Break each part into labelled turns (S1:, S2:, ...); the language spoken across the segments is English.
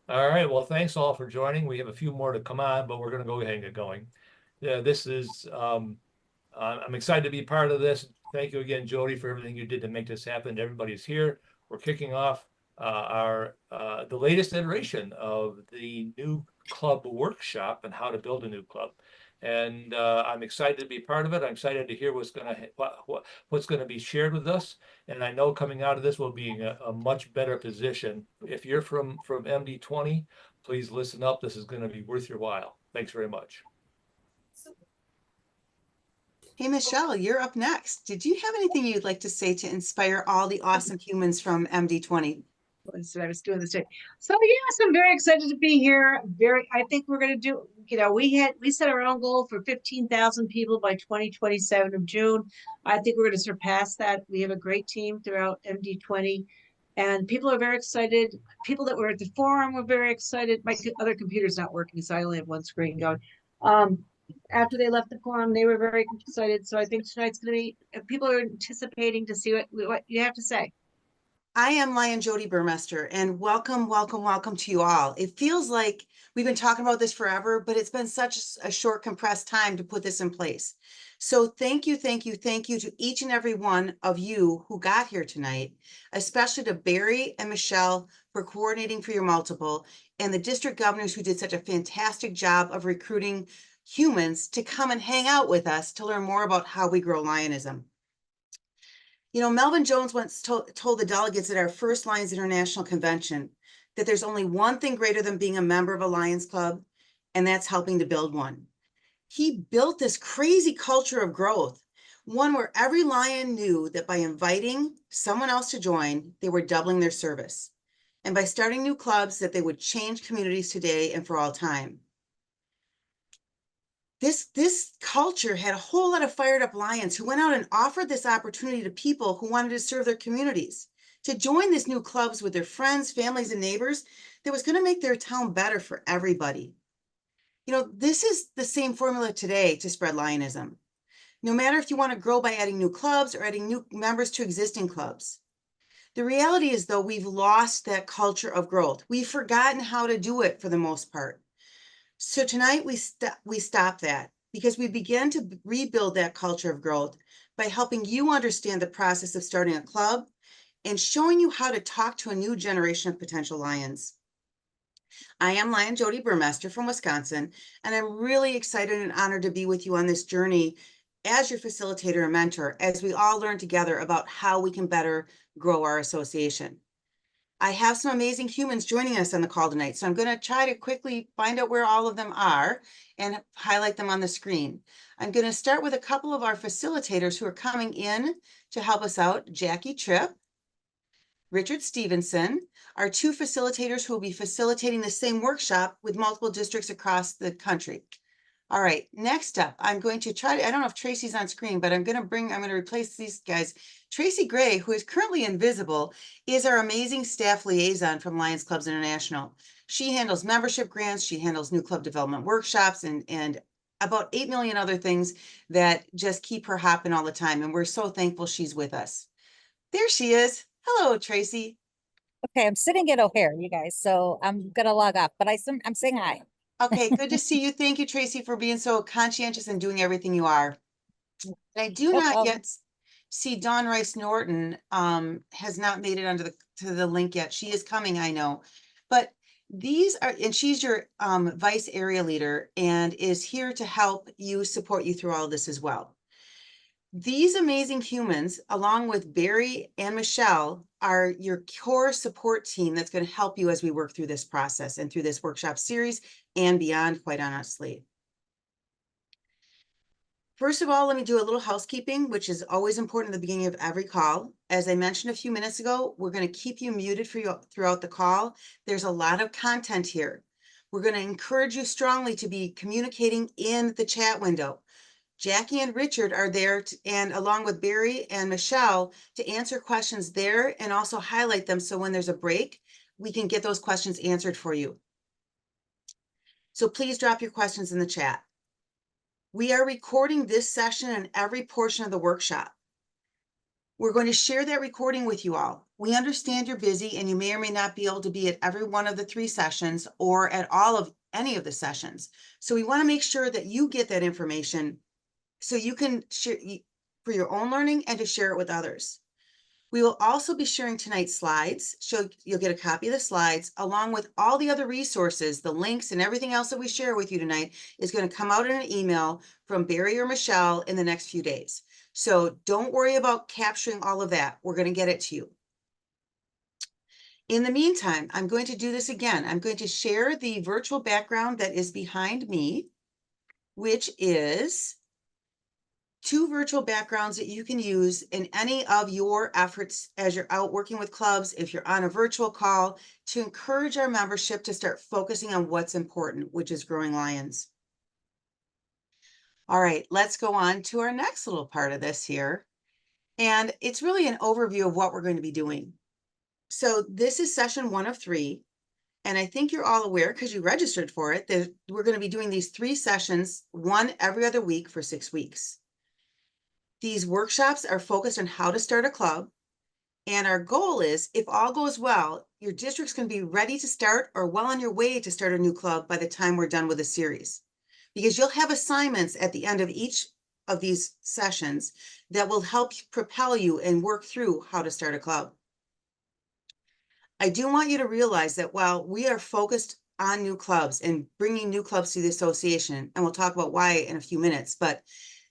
S1: All right. Well, thanks all for joining. We have a few more to come on, but we're going to go ahead and get going. Yeah, I'm excited to be part of this. Thank you again, Jody, for everything you did to make this happen. Everybody's here. We're kicking off our the latest iteration of the new club workshop and how to build a new club. And I'm excited to be part of it. I'm excited to hear what's going to be shared with us. And I know coming out of this, we'll be in a much better position. If you're from MD20, please listen up. This is going to be worth your while. Thanks very much.
S2: Hey, Michelle, you're up next. Did you have anything you'd like to say to inspire all the awesome humans from MD20?
S3: Was what I was doing this day. So yes, I'm very excited to be here. I think we're going to do. We set our own goal for 15,000 people by 2027 of June. I think we're going to surpass that. We have a great team throughout MD20, and people are very excited. People that were at the forum were very excited. My other computer's not working, so I only have one screen going. Um, After they left the forum, they were very excited. So I think tonight's going to be. People are anticipating to see what you have to say.
S2: I am Lion Jody Burmester, and welcome, welcome, welcome to you all. It feels like we've been talking about this forever, but it's been such a short, compressed time to put this in place. So thank you, thank you, thank you to each and every one of you who got here tonight, especially to Barry and Michelle for coordinating for your multiple, and the district governors who did such a fantastic job of recruiting humans to come and hang out with us to learn more about how we grow Lionism. You know, Melvin Jones once told the delegates at our first Lions International Convention that there's only one thing greater than being a member of a Lions Club, and that's helping to build one. He built this crazy culture of growth, one where every Lion knew that by inviting someone else to join, they were doubling their service. And by starting new clubs, that they would change communities today and for all time. This culture had a whole lot of fired up Lions who went out and offered this opportunity to people who wanted to serve their communities, to join these new clubs with their friends, families, and neighbors that was going to make their town better for everybody. You know, this is the same formula today to spread Lionism. No matter if you want to grow by adding new clubs or adding new members to existing clubs. The reality is, though, we've lost that culture of growth. We've forgotten how to do it for the most part. So tonight we stop that because we begin to rebuild that culture of growth by helping you understand the process of starting a club and showing you how to talk to a new generation of potential Lions. I am Lion Jody Burmester from Wisconsin, and I'm really excited and honored to be with you on this journey as your facilitator and mentor as we all learn together about how we can better grow our association. I have some amazing humans joining us on the call tonight, so I'm going to try to quickly find out where all of them are and highlight them on the screen. I'm going to start with a couple of our facilitators who are coming in to help us out. Jackie Tripp, Richard Stevenson, our two facilitators who will be facilitating the same workshop with multiple districts across the country. All right, next up, I'm going to try to, I don't know if Tracy's on screen, but I'm going to replace these guys. Tracy Gray, who is currently invisible, is our amazing staff liaison from Lions Clubs International. She handles membership grants, she handles new club development workshops, and about 8 million other things that just keep her hopping all the time. And we're so thankful she's with us. There she is. Hello, Tracy.
S4: Okay, I'm sitting at O'Hare, you guys, so I'm gonna log off, but I'm saying hi.
S2: Okay, good to see you. Thank you, Tracy, for being so conscientious and doing everything you are. And I do
S4: No
S2: not
S4: problem.
S2: yet see Dawn Rice Norton has not made it onto the link yet. She is coming, I know. But these are, and she's your vice area leader and is here to help you, support you through all of this as well. These amazing humans, along with Barry and Michelle, are your core support team that's going to help you as we work through this process and through this workshop series and beyond, quite honestly. First of all, let me do a little housekeeping, which is always important at the beginning of every call. As I mentioned a few minutes ago, we're going to keep you muted throughout the call. There's a lot of content here. We're going to encourage you strongly to be communicating in the chat window. Jackie and Richard are there and along with Barry and Michelle to answer questions there and also highlight them so when there's a break, we can get those questions answered for you. So please drop your questions in the chat. We are recording this session and every portion of the workshop. We're going to share that recording with you all. We understand you're busy and you may or may not be able to be at every one of the 3 sessions or at all of any of the sessions. So we want to make sure that you get that information so you can share for your own learning and to share it with others. We will also be sharing tonight's slides. So you'll get a copy of the slides along with all the other resources, the links and everything else that we share with you tonight is going to come out in an email from Barry or Michelle in the next few days. So don't worry about capturing all of that. We're going to get it to you. In the meantime, I'm going to do this again. I'm going to share the virtual background that is behind me, which is 2 virtual backgrounds that you can use in any of your efforts as you're out working with clubs, if you're on a virtual call, to encourage our membership to start focusing on what's important, which is growing lions. All right, let's go on to our next little part of this here. And it's really an overview of what we're going to be doing. So this is session 1 of 3. And I think you're all aware because you registered for it that we're going to be doing these 3 sessions, one every other week for 6 weeks. These workshops are focused on how to start a club. And our goal is, if all goes well, your district's going to be ready to start or well on your way to start a new club by the time we're done with the series. Because you'll have assignments at the end of each of these sessions that will help propel you and work through how to start a club. I do want you to realize that while we are focused on new clubs and bringing new clubs to the association, and we'll talk about why in a few minutes, but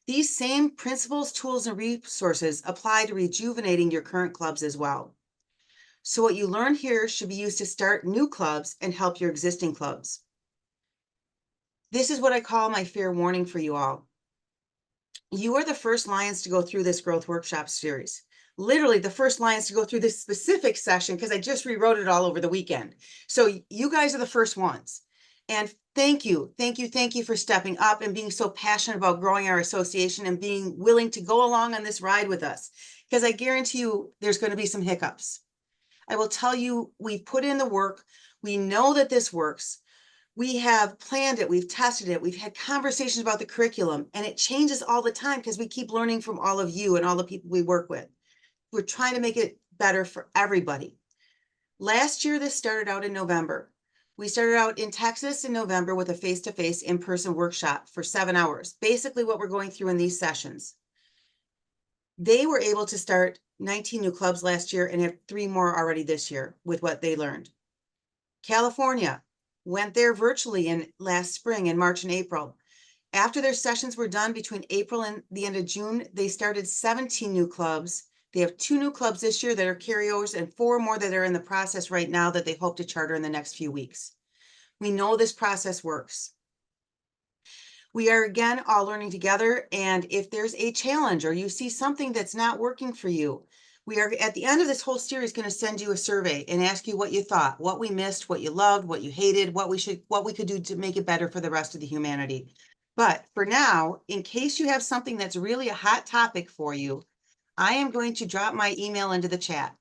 S2: these same principles, tools, and resources apply to rejuvenating your current clubs as well. So what you learn here should be used to start new clubs and help your existing clubs. This is what I call my fair warning for you all. You are the first Lions to go through this growth workshop series. Literally the first Lions to go through this specific session because I just rewrote it all over the weekend. So you guys are the first ones. And thank you for stepping up and being so passionate about growing our association and being willing to go along on this ride with us. Because I guarantee you there's going to be some hiccups. I will tell you, we've put in the work. We know that this works. We have planned it, we've tested it, we've had conversations about the curriculum, and it changes all the time because we keep learning from all of you and all the people we work with. We're trying to make it better for everybody. Last year, this started out in November. We started out in Texas in November with a face-to-face in-person workshop for 7 hours, basically what we're going through in these sessions. They were able to start 19 new clubs last year and have 3 more already this year with what they learned. California went there virtually in last spring in March and April. After their sessions were done between April and the end of June, they started 17 new clubs. They have 2 new clubs this year that are carryovers and 4 more that are in the process right now that they hope to charter in the next few weeks. We know this process works. We are again all learning together, and if there's a challenge or you see something that's not working for you, we are at the end of this whole series going to send you a survey and ask you what you thought, what we missed, what you loved, what you hated, what we could do to make it better for the rest of the humanity. But for now, in case you have something that's really a hot topic for you, I am going to drop my email into the chat.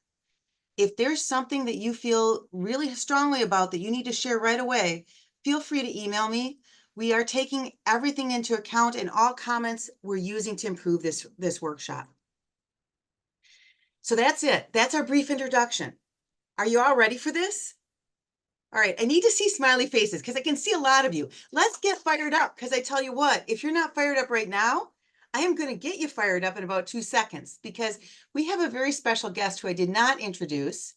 S2: If there's something that you feel really strongly about that you need to share right away, feel free to email me. We are taking everything into account and all comments we're using to improve this workshop. So that's it. That's our brief introduction. Are you all ready for this? All right, I need to see smiley faces because I can see a lot of you. Let's get fired up because I tell you what, if you're not fired up right now, I am going to get you fired up in about 2 seconds because we have a very special guest who I did not introduce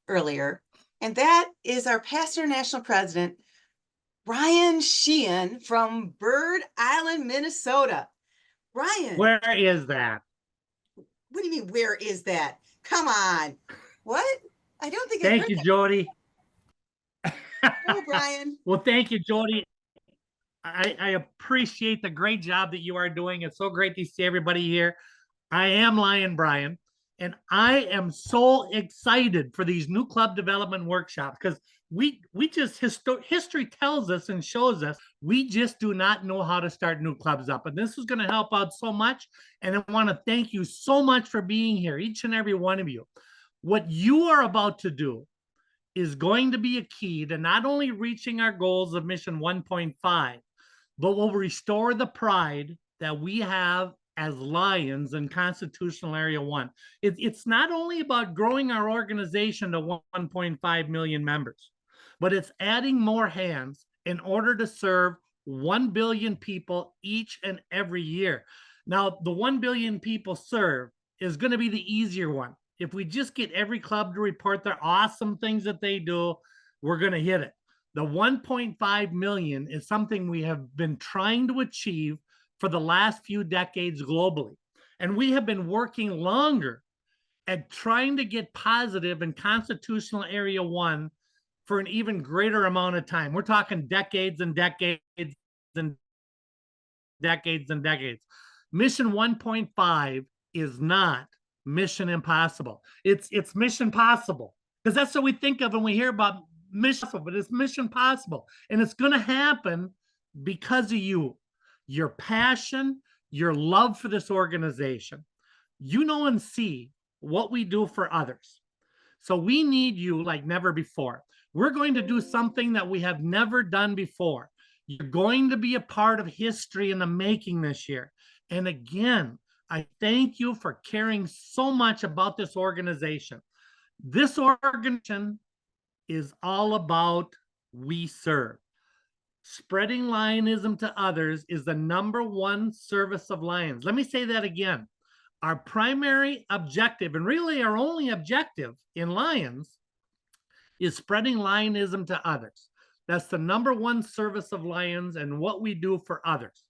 S2: earlier, and that is our past international president, Brian Sheehan from Bird Island, Minnesota. Brian.
S5: Where is that?
S2: What do you mean, where is that? Come on. What? I don't think
S5: Thank you, Jody.
S2: Oh, Brian.
S5: Well, thank you, Jody. I appreciate the great job that you are doing. It's so great to see everybody here. I am Lion Brian, and I am so excited for these new club development workshops because we just history tells us and shows us we just do not know how to start new clubs up, and this is going to help out so much. And I want to thank you so much for being here, each and every one of you. What you are about to do is going to be a key to not only reaching our goals of mission 1.5, but will restore the pride that we have as Lions in Constitutional Area 1. It's not only about growing our organization to 1.5 million members, but it's adding more hands in order to serve 1 billion people each and every year. Now, the 1 billion people served is going to be the easier one. If we just get every club to report their awesome things that they do, we're going to hit it. The 1.5 million is something we have been trying to achieve for the last few decades globally. And we have been working longer at trying to get positive in Constitutional Area 1 for an even greater amount of time. We're talking decades and decades and decades and decades. Mission 1.5 is not mission impossible. It's mission possible, because that's what we think of when we hear about mission, but it's mission possible. And it's going to happen because of you, your passion, your love for this organization. You know and see what we do for others. So we need you like never before. We're going to do something that we have never done before. You're going to be a part of history in the making this year. And again, I thank you for caring so much about this organization. This organization is all about we serve. Spreading Lionism to others is the #1 service of Lions. Let me say that again. Our primary objective, and really our only objective in Lions, is spreading Lionism to others. That's the #1 service of Lions and what we do for others.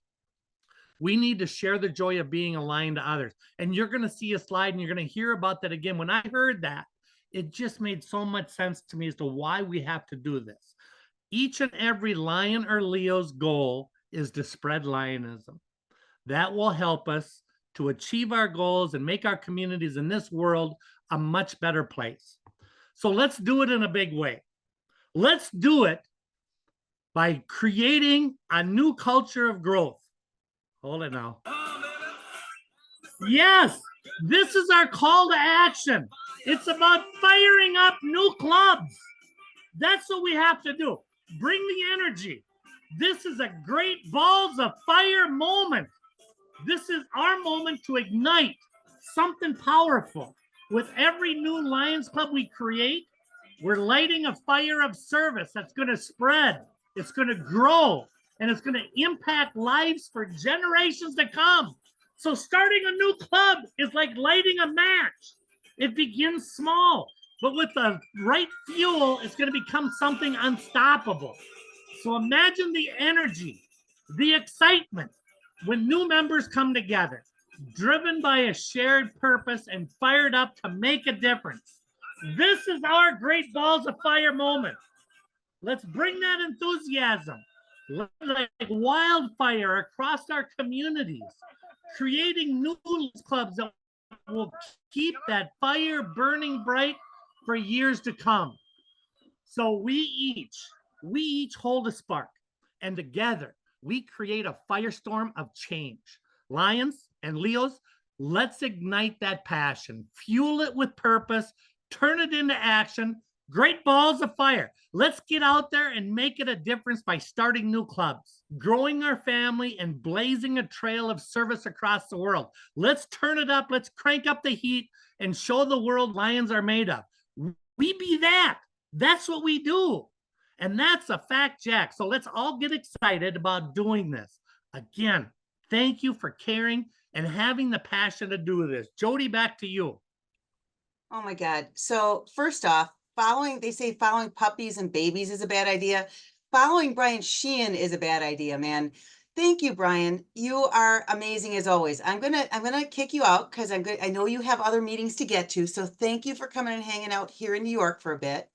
S5: We need to share the joy of being a Lion to others. And you're going to see a slide and you're going to hear about that again. When I heard that, it just made so much sense to me as to why we have to do this. Each and every Lion or Leo's goal is to spread Lionism. That will help us to achieve our goals and make our communities in this world a much better place. So let's do it in a big way. Let's do it by creating a new culture of growth. Hold it now. Yes, this is our call to action. It's about firing up new clubs. That's what we have to do. Bring the energy. This is a great balls of fire moment. This is our moment to ignite something powerful. With every new Lions Club we create, we're lighting a fire of service that's going to spread. It's going to grow, and it's going to impact lives for generations to come. So starting a new club is like lighting a match. It begins small, but with the right fuel, it's going to become something unstoppable. So imagine the energy, the excitement when new members come together, driven by a shared purpose and fired up to make a difference. This is our great balls of fire moment. Let's bring that enthusiasm like wildfire across our communities, creating new clubs that will keep that fire burning bright for years to come. So we each hold a spark, and together we create a firestorm of change. Lions and Leos, let's ignite that passion, fuel it with purpose, turn it into action. Great balls of fire. Let's get out there and make it a difference by starting new clubs, growing our family, and blazing a trail of service across the world. Let's turn it up. Let's crank up the heat and show the world Lions are made of. We be that. That's what we do. And that's a fact, Jack. So let's all get excited about doing this. Again, thank you for caring and having the passion to do this. Jody, back to you.
S2: Oh my God. So first off, they say following puppies and babies is a bad idea. Following Brian Sheehan is a bad idea, man. Thank you, Brian. You are amazing as always. I'm gonna kick you out because I know you have other meetings to get to. So thank you for coming and hanging out here in New York for a bit.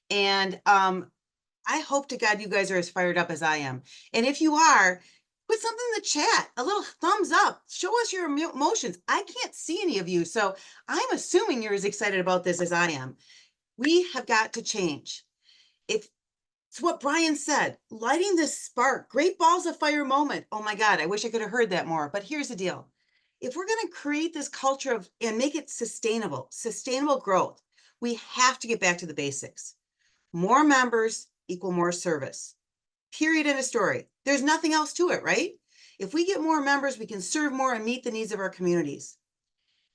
S2: And I hope to God you guys are as fired up as I am. And if you are, put something in the chat, a little thumbs up. Show us your emotions. I can't see any of you, so I'm assuming you're as excited about this as I am. We have got to change. It's what Brian said, lighting this spark, great balls of fire moment. Oh my God, I wish I could have heard that more, but here's the deal. If we're going to create this culture of and make it sustainable growth, we have to get back to the basics. More members equal more service. Period, end of story. There's nothing else to it, right? If we get more members, we can serve more and meet the needs of our communities.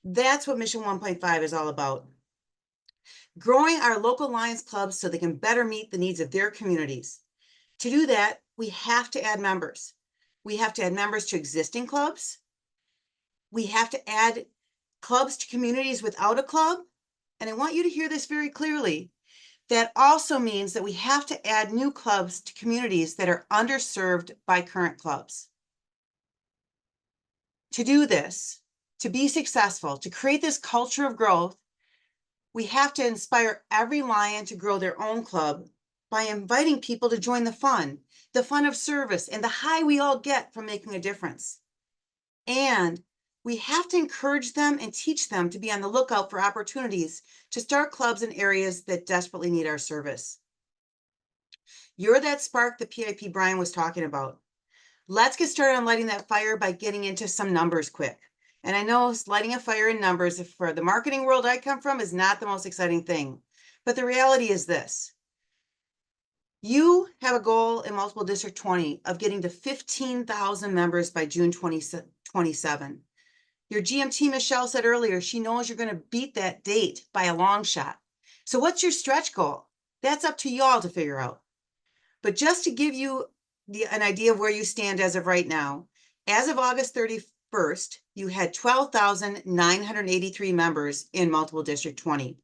S2: That's what Mission 1.5 is all about. Growing our local Lions clubs so they can better meet the needs of their communities. To do that, we have to add members. We have to add members to existing clubs. We have to add clubs to communities without a club. And I want you to hear this very clearly. That also means that we have to add new clubs to communities that are underserved by current clubs. To do this, to be successful, to create this culture of growth, we have to inspire every Lion to grow their own club by inviting people to join the fun of service, and the high we all get from making a difference. And we have to encourage them and teach them to be on the lookout for opportunities to start clubs in areas that desperately need our service. You're that spark the PIP Brian was talking about. Let's get started on lighting that fire by getting into some numbers quick. And I know lighting a fire in numbers for the marketing world I come from is not the most exciting thing. But the reality is this. You have a goal in Multiple District 20 of getting to 15,000 members by June 2027. Your GMT, Michelle, said earlier, she knows you're going to beat that date by a long shot. So what's your stretch goal? That's up to y'all to figure out. But just to give you an idea of where you stand as of right now, as of August 31st, you had 12,983 members in Multiple District 20.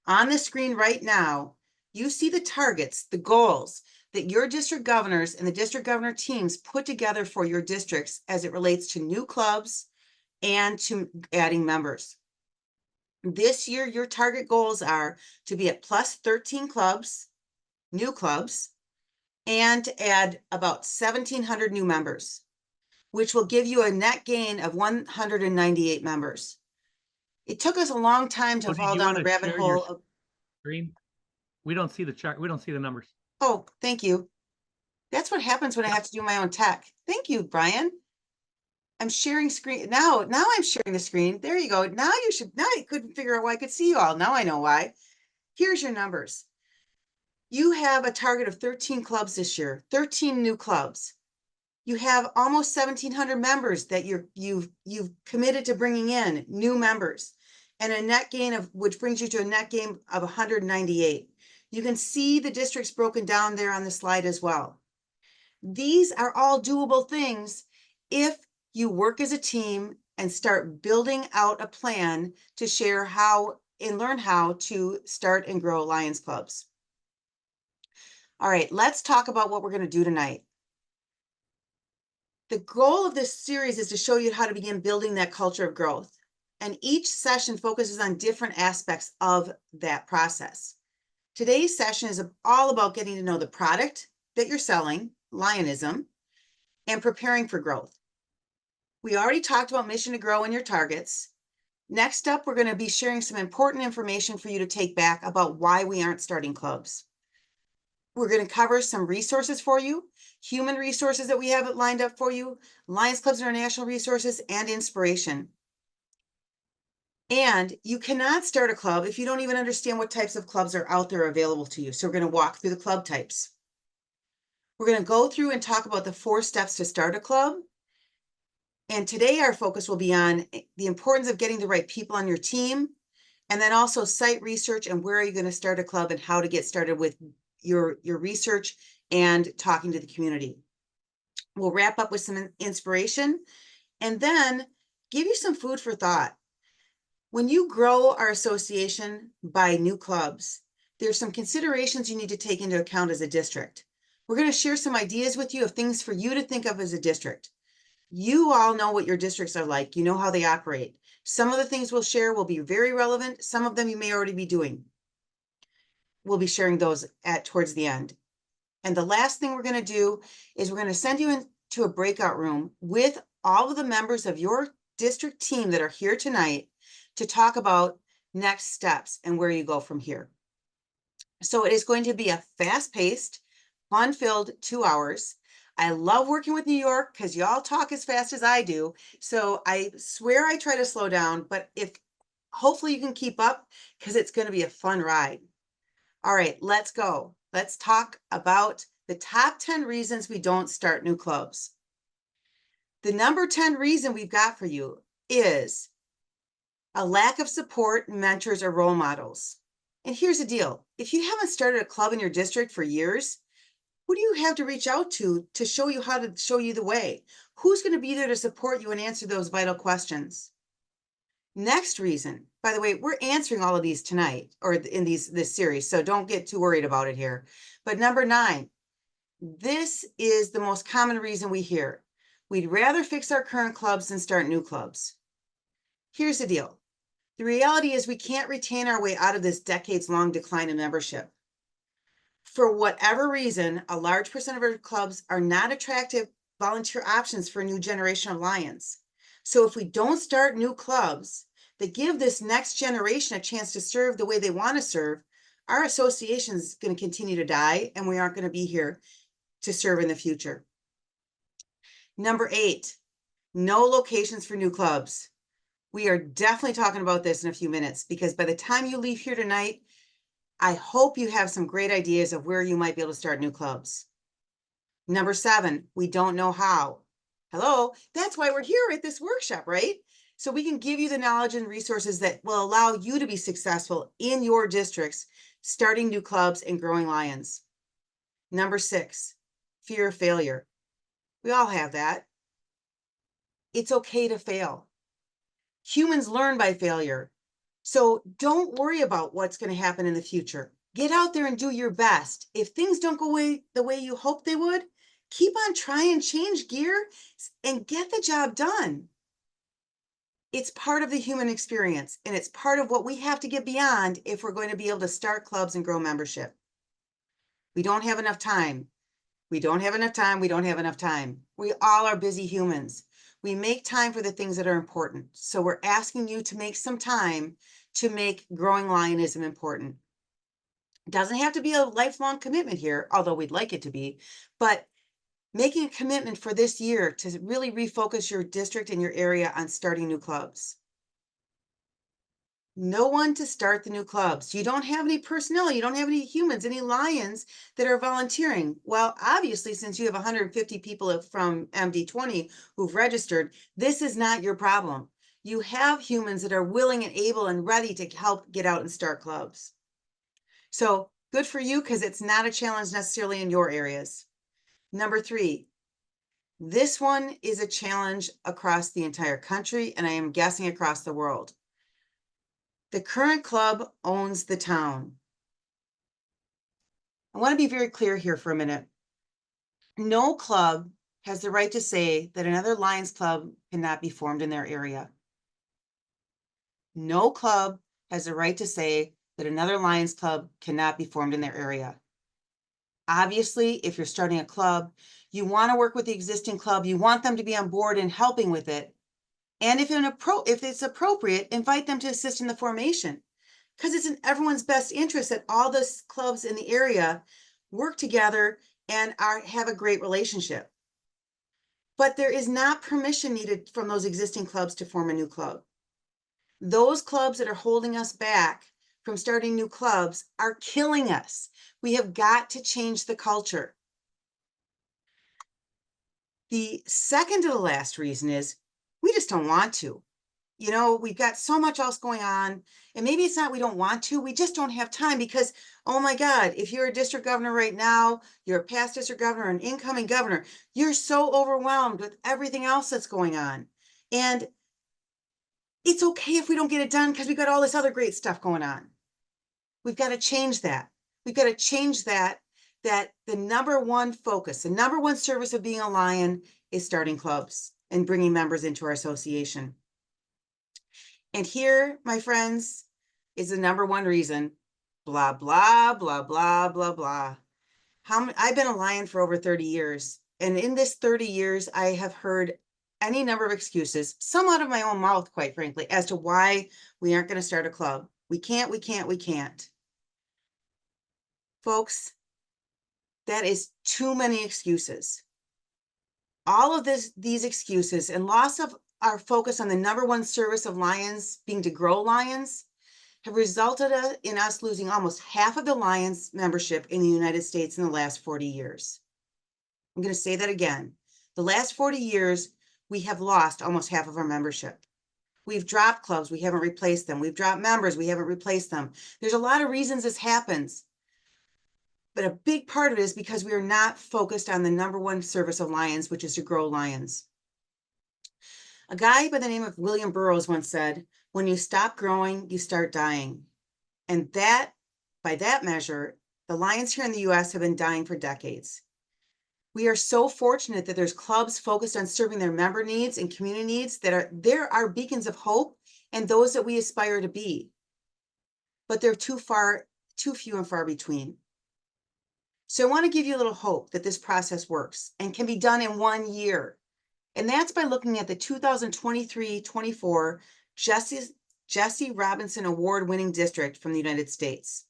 S2: On the screen right now, you see the targets, the goals that your district governors and the district governor teams put together for your districts as it relates to new clubs and to adding members. This year, your target goals are to be at plus 13 clubs, new clubs, and to add about 1,700 new members, which will give you a net gain of 198 members. It took us a long time to fall down the rabbit hole of
S5: screen. We don't see the chart. We don't see the numbers.
S2: Oh, thank you. That's what happens when I have to do my own tech. Thank you, Brian. I'm sharing screen now. Now I'm sharing the screen. There you go. Now you couldn't figure out why I could see you all. Now I know why. Here's your numbers. You have a target of 13 clubs this year, 13 new clubs. You have almost 1,700 members that you've committed to bringing in, new members, and a net gain of, which brings you to a net gain of 198. You can see the districts broken down there on the slide as well. These are all doable things if you work as a team and start building out a plan to share how and learn how to start and grow Lions clubs. All right, let's talk about what we're going to do tonight. The goal of this series is to show you how to begin building that culture of growth. And each session focuses on different aspects of that process. Today's session is all about getting to know the product that you're selling, Lionism, and preparing for growth. We already talked about mission to grow and your targets. Next up, we're going to be sharing some important information for you to take back about why we aren't starting clubs. We're going to cover some resources for you, human resources that we have lined up for you, Lions Clubs International resources, and inspiration. And you cannot start a club if you don't even understand what types of clubs are out there available to you. So we're going to walk through the club types. We're going to go through and talk about the 4 steps to start a club. And today our focus will be on the importance of getting the right people on your team, and then also site research and where are you going to start a club and how to get started with your research and talking to the community. We'll wrap up with some inspiration and then give you some food for thought. When you grow our association by new clubs, there's some considerations you need to take into account as a district. We're going to share some ideas with you of things for you to think of as a district. You all know what your districts are like. You know how they operate. Some of the things we'll share will be very relevant. Some of them you may already be doing. We'll be sharing those towards the end. And the last thing we're going to do is we're going to send you into a breakout room with all of the members of your district team that are here tonight to talk about next steps and where you go from here. So it is going to be a fast-paced, fun-filled 2 hours. I love working with New York because y'all talk as fast as I do. So I swear I try to slow down, but hopefully you can keep up because it's going to be a fun ride. All right, let's go. Let's talk about the top 10 reasons we don't start new clubs. The number 10 reason we've got for you is a lack of support, mentors, or role models. And here's the deal. If you haven't started a club in your district for years, who do you have to reach out to show you how to show you the way? Who's going to be there to support you and answer those vital questions? Next reason, by the way, we're answering all of these tonight or in this series, so don't get too worried about it here. But number 9, this is the most common reason we hear. We'd rather fix our current clubs than start new clubs. Here's the deal. The reality is we can't retain our way out of this decades-long decline in membership. For whatever reason, a large percent of our clubs are not attractive volunteer options for a new generation of Lions. So if we don't start new clubs that give this next generation a chance to serve the way they want to serve, our association is going to continue to die and we aren't going to be here to serve in the future. Number 8, no locations for new clubs. We are definitely talking about this in a few minutes because by the time you leave here tonight, I hope you have some great ideas of where you might be able to start new clubs. Number 7, we don't know how. Hello, that's why we're here at this workshop, right? So we can give you the knowledge and resources that will allow you to be successful in your districts, starting new clubs and growing Lions. Number 6, fear of failure. We all have that. It's okay to fail. Humans learn by failure. So don't worry about what's going to happen in the future. Get out there and do your best. If things don't go the way you hoped they would, keep on trying, change gear, and get the job done. It's part of the human experience, and it's part of what we have to get beyond if we're going to be able to start clubs and grow membership. We don't have enough time. We don't have enough time. We don't have enough time. We all are busy humans. We make time for the things that are important. So we're asking you to make some time to make growing Lionism important. It doesn't have to be a lifelong commitment here, although we'd like it to be, but making a commitment for this year to really refocus your district and your area on starting new clubs. No one to start the new clubs. You don't have any personnel. You don't have any humans, any Lions that are volunteering. Well, obviously, since you have 150 people from MD20 who've registered, this is not your problem. You have humans that are willing and able and ready to help get out and start clubs. So good for you because it's not a challenge necessarily in your areas. Number 3, this one is a challenge across the entire country, and I am guessing across the world. The current club owns the town. I want to be very clear here for a minute. No club has the right to say that another Lions club cannot be formed in their area. No club has the right to say that another Lions club cannot be formed in their area. Obviously, if you're starting a club, you want to work with the existing club. You want them to be on board and helping with it. And if it's appropriate, invite them to assist in the formation, because it's in everyone's best interest that all the clubs in the area work together and have a great relationship. But there is not permission needed from those existing clubs to form a new club. Those clubs that are holding us back from starting new clubs are killing us. We have got to change the culture. The second to the last reason is we just don't want to. You know, we've got so much else going on, and maybe it's not we don't want to, we just don't have time because, oh my God, if you're a district governor right now, you're a past district governor, an incoming governor, you're so overwhelmed with everything else that's going on. And it's okay if we don't get it done because we've got all this other great stuff going on. We've got to change that. We've got to change that the number one focus, the number one service of being a Lion is starting clubs and bringing members into our association. And here, my friends, is the number one reason, blah, blah, blah, blah, blah, blah. I've been a Lion for over 30 years. And in this 30 years, I have heard any number of excuses, some out of my own mouth, quite frankly, as to why we aren't going to start a club. We can't. Folks, that is too many excuses. All of these excuses and loss of our focus on the number one service of Lions being to grow Lions have resulted in us losing almost half of the Lions membership in the United States in the last 40 years. I'm going to say that again. The last 40 years, we have lost almost half of our membership. We've dropped clubs, we haven't replaced them. We've dropped members, we haven't replaced them. There's a lot of reasons this happens. But a big part of it is because we are not focused on the number one service of Lions, which is to grow Lions. A guy by the name of William Burroughs once said, when you stop growing, you start dying. And that, by that measure, the Lions here in the US have been dying for decades. We are so fortunate that there's clubs focused on serving their member needs and community needs that are there are beacons of hope and those that we aspire to be. But they're too few and far between. So I want to give you a little hope that this process works and can be done in 1 year. And that's by looking at the 2023-24 Jesse Robinson Award-winning district from the United States.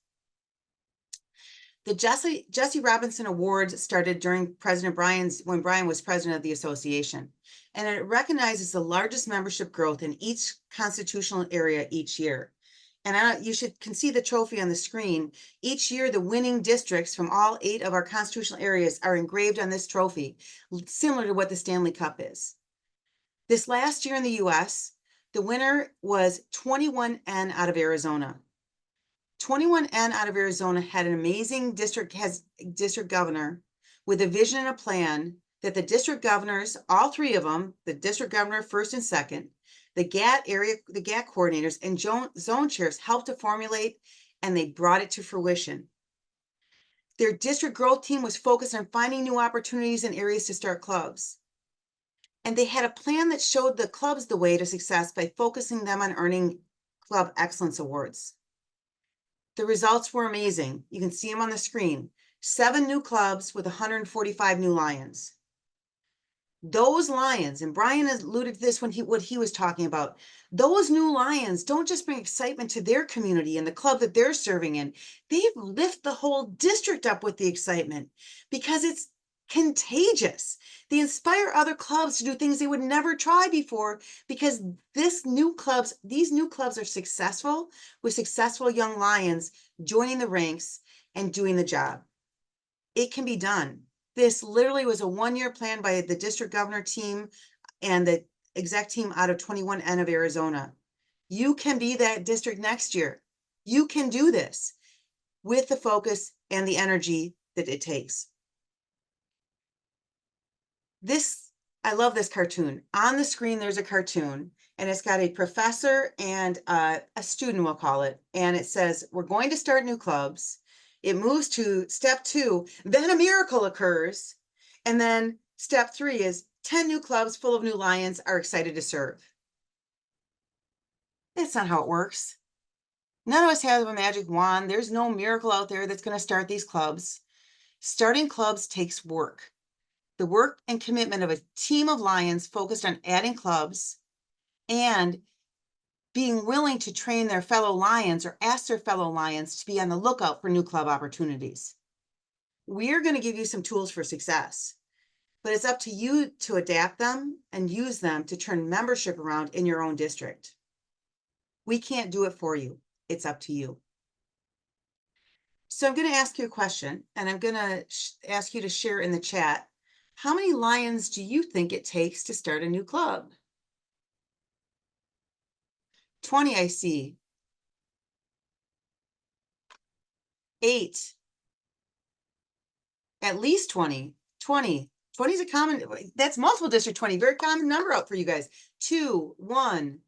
S2: The Jesse Robinson Awards started during when Brian was president of the association, and it recognizes the largest membership growth in each constitutional area each year. And you can see the trophy on the screen. Each year, the winning districts from all 8 of our constitutional areas are engraved on this trophy, similar to what the Stanley Cup is. This last year in the US, the winner was 21N out of Arizona. 21N out of Arizona had an amazing district governor with a vision and a plan that the district governors, all 3 of them, the district governor first and second, the GAT coordinators and zone chairs helped to formulate, and they brought it to fruition. Their district growth team was focused on finding new opportunities and areas to start clubs. And they had a plan that showed the clubs the way to success by focusing them on earning club excellence awards. The results were amazing. You can see them on the screen. 7 new clubs with 145 new Lions. Those Lions, and Brian alluded to this when what he was talking about, those new Lions don't just bring excitement to their community and the club that they're serving in. They lift the whole district up with the excitement because it's contagious. They inspire other clubs to do things they would never try before because these new clubs are successful with successful young Lions joining the ranks and doing the job. It can be done. This literally was a 1-year plan by the district governor team and the exec team out of 21N of Arizona. You can be that district next year. You can do this with the focus and the energy that it takes. I love this cartoon. On the screen, there's a cartoon, and it's got a professor and a student, we'll call it. And it says, we're going to start new clubs. It moves to step 2, then a miracle occurs. And then step 3 is 10 new clubs full of new Lions are excited to serve. That's not how it works. None of us have a magic wand. There's no miracle out there that's going to start these clubs. Starting clubs takes work. The work and commitment of a team of Lions focused on adding clubs and being willing to train their fellow Lions or ask their fellow Lions to be on the lookout for new club opportunities. We're going to give you some tools for success, but it's up to you to adapt them and use them to turn membership around in your own district. We can't do it for you. It's up to you. So I'm going to ask you a question, and I'm going to ask you to share in the chat. How many Lions do you think it takes to start a new club? 20, I see. 8. At least 20. 20. 20 is a common, that's multiple district 20, very common number out for you guys. 2, 1.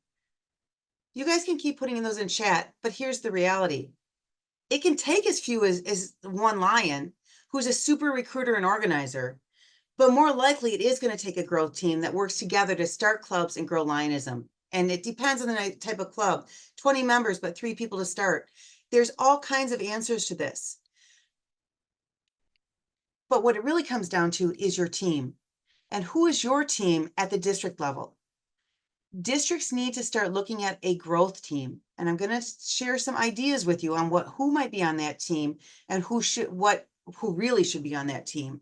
S2: You guys can keep putting in those in chat, but here's the reality. It can take as few as 1 Lion who's a super recruiter and organizer, but more likely it is going to take a growth team that works together to start clubs and grow Lionism. And it depends on the type of club. 20 members, but 3 people to start. There's all kinds of answers to this. But what it really comes down to is your team. And who is your team at the district level? Districts need to start looking at a growth team. And I'm going to share some ideas with you on who might be on that team and who really should be on that team.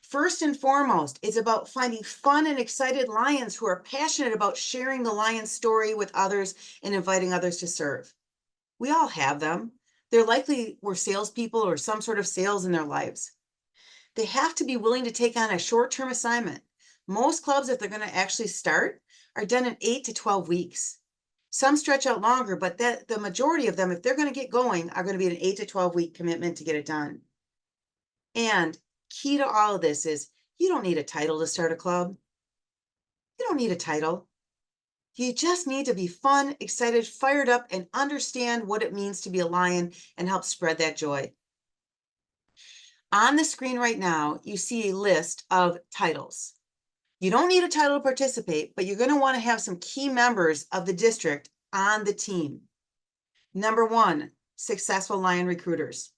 S2: First and foremost, it's about finding fun and excited Lions who are passionate about sharing the Lion story with others and inviting others to serve. We all have them. They're likely were salespeople or some sort of sales in their lives. They have to be willing to take on a short-term assignment. Most clubs, if they're going to actually start, are done in 8 to 12 weeks. Some stretch out longer, but the majority of them, if they're going to get going, are going to be an 8 to 12 week commitment to get it done. And key to all of this is you don't need a title to start a club. You don't need a title. You just need to be fun, excited, fired up, and understand what it means to be a lion and help spread that joy. On the screen right now, you see a list of titles. You don't need a title to participate, but you're going to want to have some key members of the district on the team. Number one, successful lion recruiters.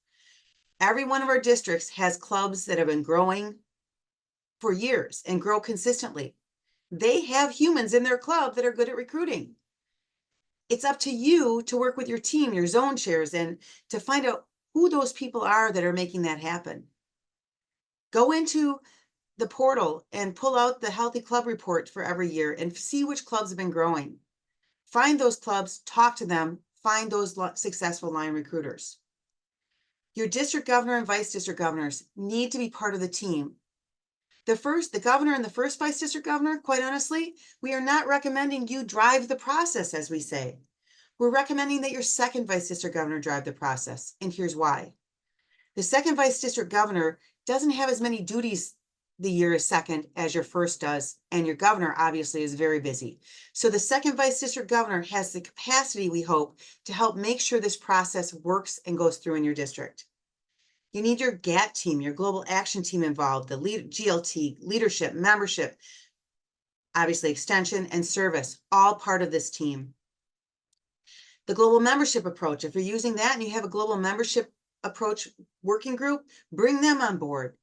S2: Every one of our districts has clubs that have been growing for years and grow consistently. They have humans in their club that are good at recruiting. It's up to you to work with your team, your zone chairs, and to find out who those people are that are making that happen. Go into the portal and pull out the healthy club report for every year and see which clubs have been growing. Find those clubs, talk to them, find those successful lion recruiters. Your district governor and vice district governors need to be part of the team. The governor and the first vice district governor, quite honestly, we are not recommending you drive the process, as we say. We're recommending that your second vice district governor drive the process, and here's why. The second vice district governor doesn't have as many duties the year as second as your first does, and your governor obviously is very busy. So the second vice district governor has the capacity, we hope, to help make sure this process works and goes through in your district. You need your GAT team, your global action team involved, the GLT, leadership, membership, obviously extension and service, all part of this team. The global membership approach, if you're using that and you have a global membership approach working group, bring them on board.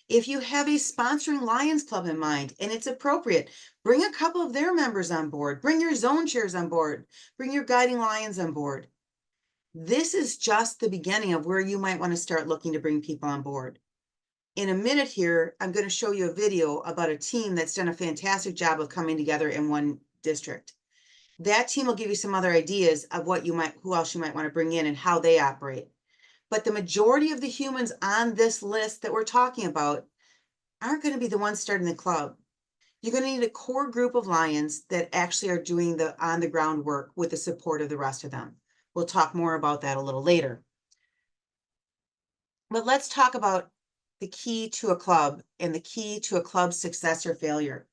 S2: If you have a sponsoring Lions Club in mind and it's appropriate, bring a couple of their members on board, bring your zone chairs on board, bring your guiding lions on board. This is just the beginning of where you might want to start looking to bring people on board. In a minute here, I'm going to show you a video about a team that's done a fantastic job of coming together in one district. That team will give you some other ideas of who else you might want to bring in and how they operate. But the majority of the humans on this list that we're talking about aren't going to be the ones starting the club. You're going to need a core group of lions that actually are doing the on-the-ground work with the support of the rest of them. We'll talk more about that a little later. But let's talk about the key to a club and the key to a club's success or failure.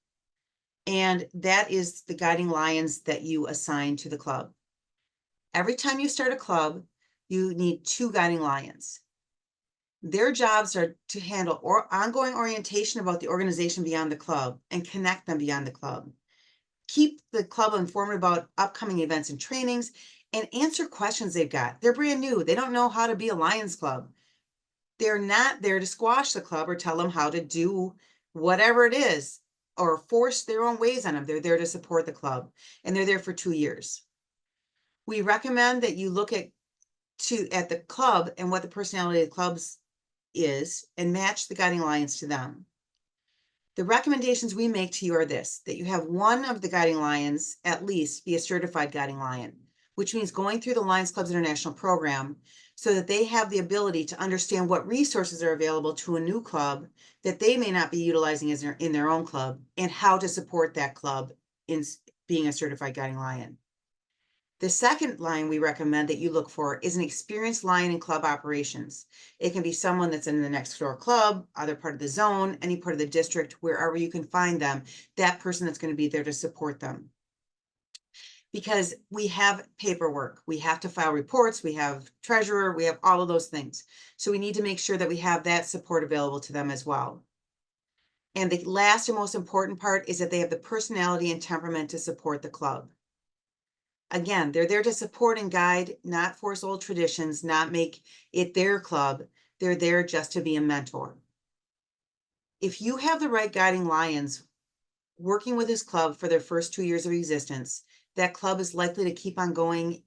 S2: And that is the guiding lions that you assign to the club. Every time you start a club, you need 2 guiding lions. Their jobs are to handle ongoing orientation about the organization beyond the club and connect them beyond the club. Keep the club informed about upcoming events and trainings and answer questions they've got. They're brand new. They don't know how to be a Lions Club. They're not there to squash the club or tell them how to do whatever it is or force their own ways on them. They're there to support the club, and they're there for 2 years. We recommend that you look at the club and what the personality of the clubs is and match the guiding lions to them. The recommendations we make to you are this, that you have one of the guiding lions at least be a certified guiding lion, which means going through the Lions Clubs International program so that they have the ability to understand what resources are available to a new club that they may not be utilizing in their own club and how to support that club in being a certified guiding lion. The second line we recommend that you look for is an experienced lion in club operations. It can be someone that's in the next door club, other part of the zone, any part of the district, wherever you can find them, that person that's going to be there to support them. Because we have paperwork, we have to file reports, we have treasurer, we have all of those things. So we need to make sure that we have that support available to them as well. And the last and most important part is that they have the personality and temperament to support the club. Again, they're there to support and guide, not force old traditions, not make it their club. They're there just to be a mentor. If you have the right guiding lions working with this club for their first 2 years of existence, that club is likely to keep on going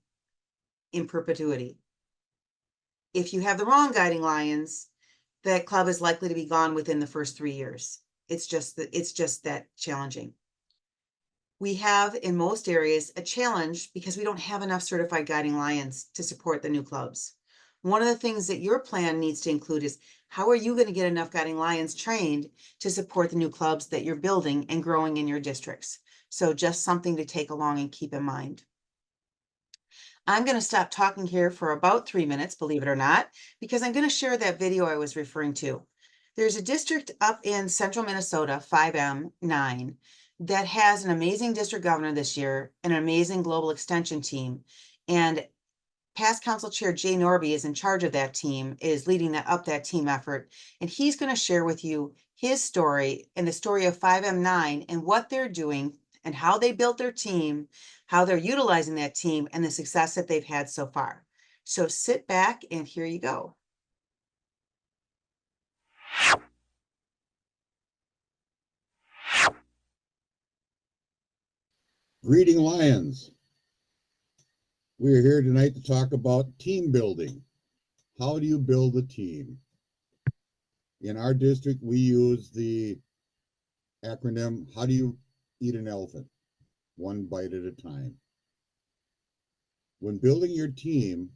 S2: in perpetuity. If you have the wrong guiding lions, that club is likely to be gone within the first 3 years. It's just that challenging. We have in most areas a challenge because we don't have enough certified guiding lions to support the new clubs. One of the things that your plan needs to include is how are you going to get enough Guiding Lions trained to support the new clubs that you're building and growing in your districts? So just something to take along and keep in mind. I'm going to stop talking here for about 3 minutes, believe it or not, because I'm going to share that video I was referring to. There's a district up in central Minnesota, 5M9, that has an amazing district governor this year, an amazing global extension team. And past council chair Jay Norby is in charge of that team, is leading that team effort. And he's going to share with you his story and the story of 5M9 and what they're doing and how they built their team, how they're utilizing that team, and the success that they've had so far. So sit back and here you go.
S6: Greeting Lions. We are here tonight to talk about team building. How do you build a team? In our district, we use the acronym, how do you eat an elephant? One bite at a time. When building your team,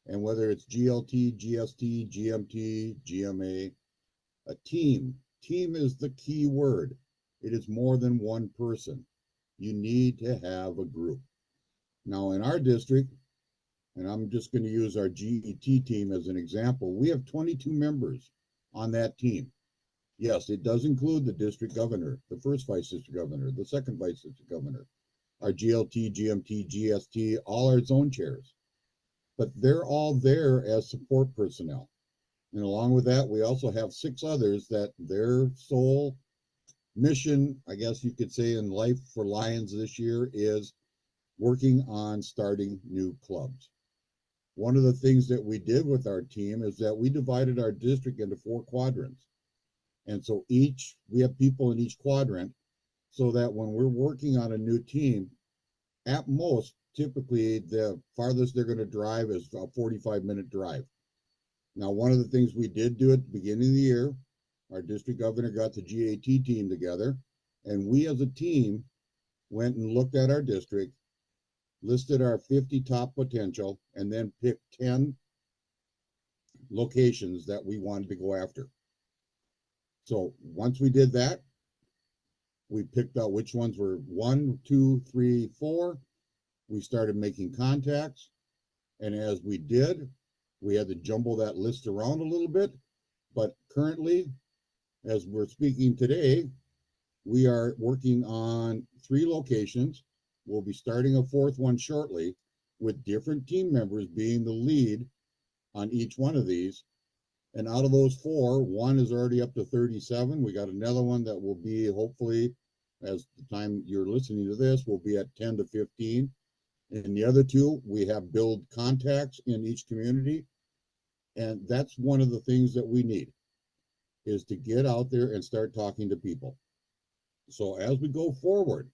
S6: and whether it's GLT, GST, GMT, GMA, a team is the key word. It is more than one person. You need to have a group. Now in our district, and I'm just going to use our GET team as an example, we have 22 members on that team. Yes, it does include the district governor, the first vice district governor, the second vice district governor, our GLT, GMT, GST, all our zone chairs. But they're all there as support personnel. And along with that, we also have 6 others that their sole mission, I guess you could say, in life for Lions this year is working on starting new clubs. One of the things that we did with our team is that we divided our district into 4 quadrants. And so we have people in each quadrant so that when we're working on a new team, at most, typically the farthest they're going to drive is a 45-minute drive. Now, one of the things we did do at the beginning of the year, our district governor got the GAT team together, and we as a team went and looked at our district, listed our 50 top potential, and then picked 10 locations that we wanted to go after. So once we did that, we picked out which ones were 1, 2, 3, 4. We started making contacts. And as we did, we had to jumble that list around a little bit. But currently, as we're speaking today, we are working on 3 locations. We'll be starting a 4th one shortly, with different team members being the lead on each one of these. And out of those 4, 1 is already up to 37. We got another one that will be, hopefully, as the time you're listening to this, will be at 10 to 15. And the other 2, we have build contacts in each community. And that's one of the things that we need, is to get out there and start talking to people. So as we go forward,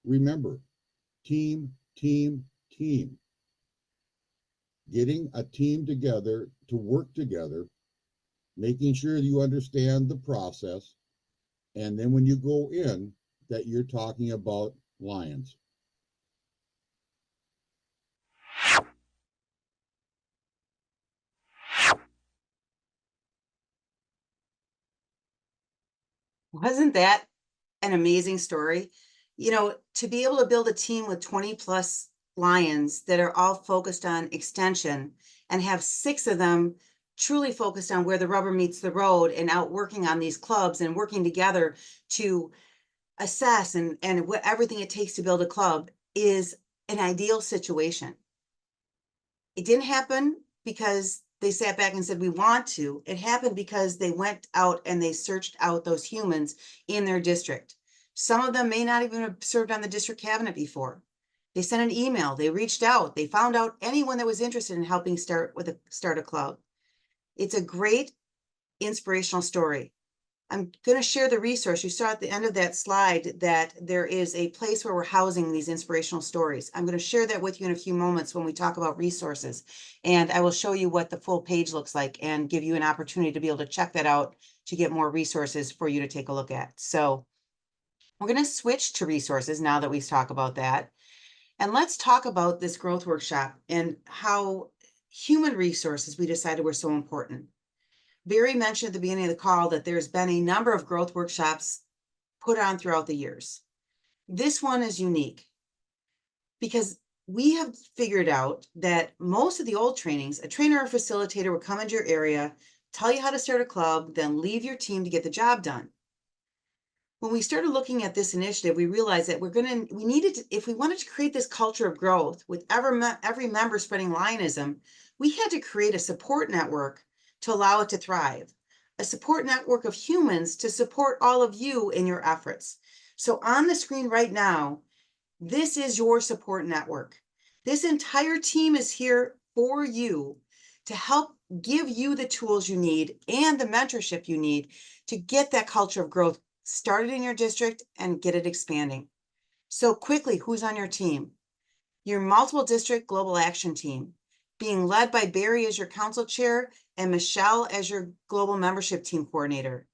S6: remember, team, team, team. Getting a team together to work together, making sure you understand the process, and then when you go in, that you're talking about Lions.
S2: Wasn't that an amazing story? You know, to be able to build a team with 20 plus Lions that are all focused on extension and have 6 of them truly focused on where the rubber meets the road and out working on these clubs and working together to assess and what everything it takes to build a club is an ideal situation. It didn't happen because they sat back and said, we want to. It happened because they went out and they searched out those humans in their district. Some of them may not even have served on the district cabinet before. They sent an email, they reached out, they found out anyone that was interested in helping start a club. It's a great inspirational story. I'm going to share the resource. You saw at the end of that slide that there is a place where we're housing these inspirational stories. I'm going to share that with you in a few moments when we talk about resources. And I will show you what the full page looks like and give you an opportunity to be able to check that out to get more resources for you to take a look at. So we're going to switch to resources now that we've talked about that. And let's talk about this growth workshop and how Human resources we decided were so important. Barry mentioned at the beginning of the call that there's been a number of growth workshops put on throughout the years. This one is unique because we have figured out that most of the old trainings, a trainer or facilitator would come into your area, tell you how to start a club, then leave your team to get the job done. When we started looking at this initiative, we realized that we needed to, if we wanted to create this culture of growth with every member spreading Lionism, we had to create a support network to allow it to thrive, a support network of humans to support all of you in your efforts. So on the screen right now, this is your support network. This entire team is here for you to help give you the tools you need and the mentorship you need to get that culture of growth started in your district and get it expanding. So quickly, who's on your team? Your multiple district global action team, being led by Barry as your council chair and Michelle as your global membership team coordinator.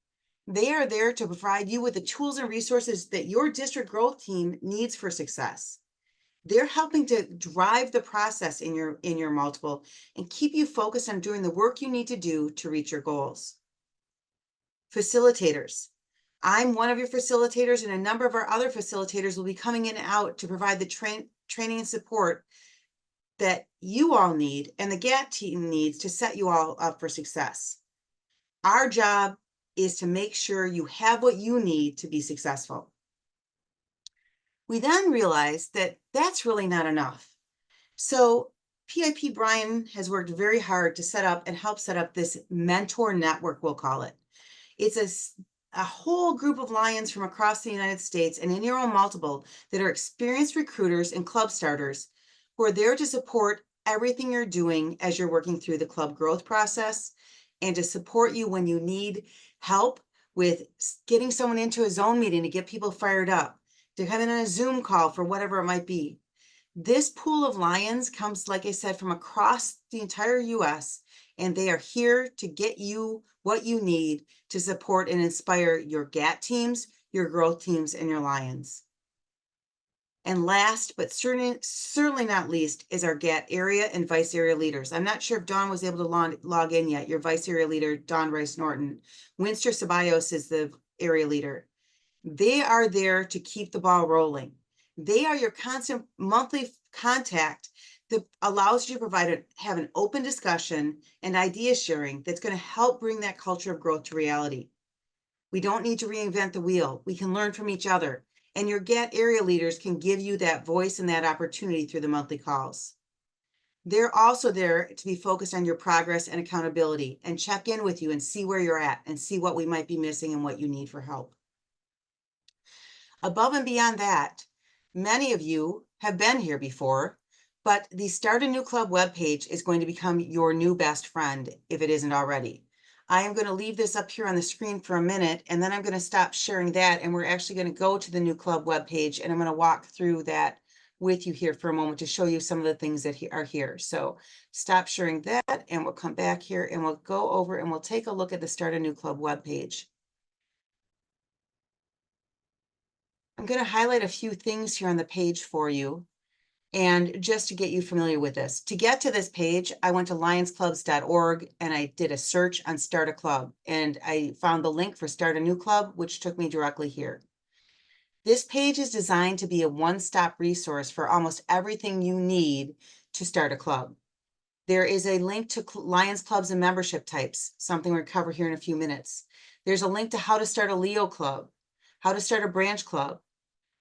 S2: They are there to provide you with the tools and resources that your district growth team needs for success. They're helping to drive the process in your multiple and keep you focused on doing the work you need to do to reach your goals. Facilitators. I'm one of your facilitators, and a number of our other facilitators will be coming in and out to provide the training and support that you all need and the GAT team needs to set you all up for success. Our job is to make sure you have what you need to be successful. We then realized that that's really not enough. So PIP Brian has worked very hard to set up and help set up this mentor network, we'll call it. It's a whole group of Lions from across the United States and in your own multiple that are experienced recruiters and club starters who are there to support everything you're doing as you're working through the club growth process and to support you when you need help with getting someone into a zone meeting to get people fired up, to come in on a Zoom call for whatever it might be. This pool of Lions comes, like I said, from across the entire US, and they are here to get you what you need to support and inspire your GAT teams, your growth teams, and your Lions. And last, but certainly not least, is our GAT area and vice area leaders. I'm not sure if Dawn was able to log in yet. Your vice area leader, Dawn Rice Norton. Winster Ceballos is the area leader. They are there to keep the ball rolling. They are your constant monthly contact that allows you to have an open discussion and idea sharing that's going to help bring that culture of growth to reality. We don't need to reinvent the wheel. We can learn from each other. And your GAT area leaders can give you that voice and that opportunity through the monthly calls. They're also there to be focused on your progress and accountability and check in with you and see where you're at and see what we might be missing and what you need for help. Above and beyond that, many of you have been here before, but the Start a New Club webpage is going to become your new best friend if it isn't already. I am going to leave this up here on the screen for a minute, and then I'm going to stop sharing that, and we're actually going to go to the new club webpage, and I'm going to walk through that with you here for a moment to show you some of the things that are here. So stop sharing that, and we'll come back here, and we'll go over and we'll take a look at the Start a New Club webpage. I'm going to highlight a few things here on the page for you, and just to get you familiar with this. To get to this page, I went to lionsclubs.org and I did a search on Start a Club, and I found the link for Start a New Club, which took me directly here. This page is designed to be a one-stop resource for almost everything you need to start a club. There is a link to Lions clubs and membership types, something we'll cover here in a few minutes. There's a link to how to start a Leo club, how to start a branch club,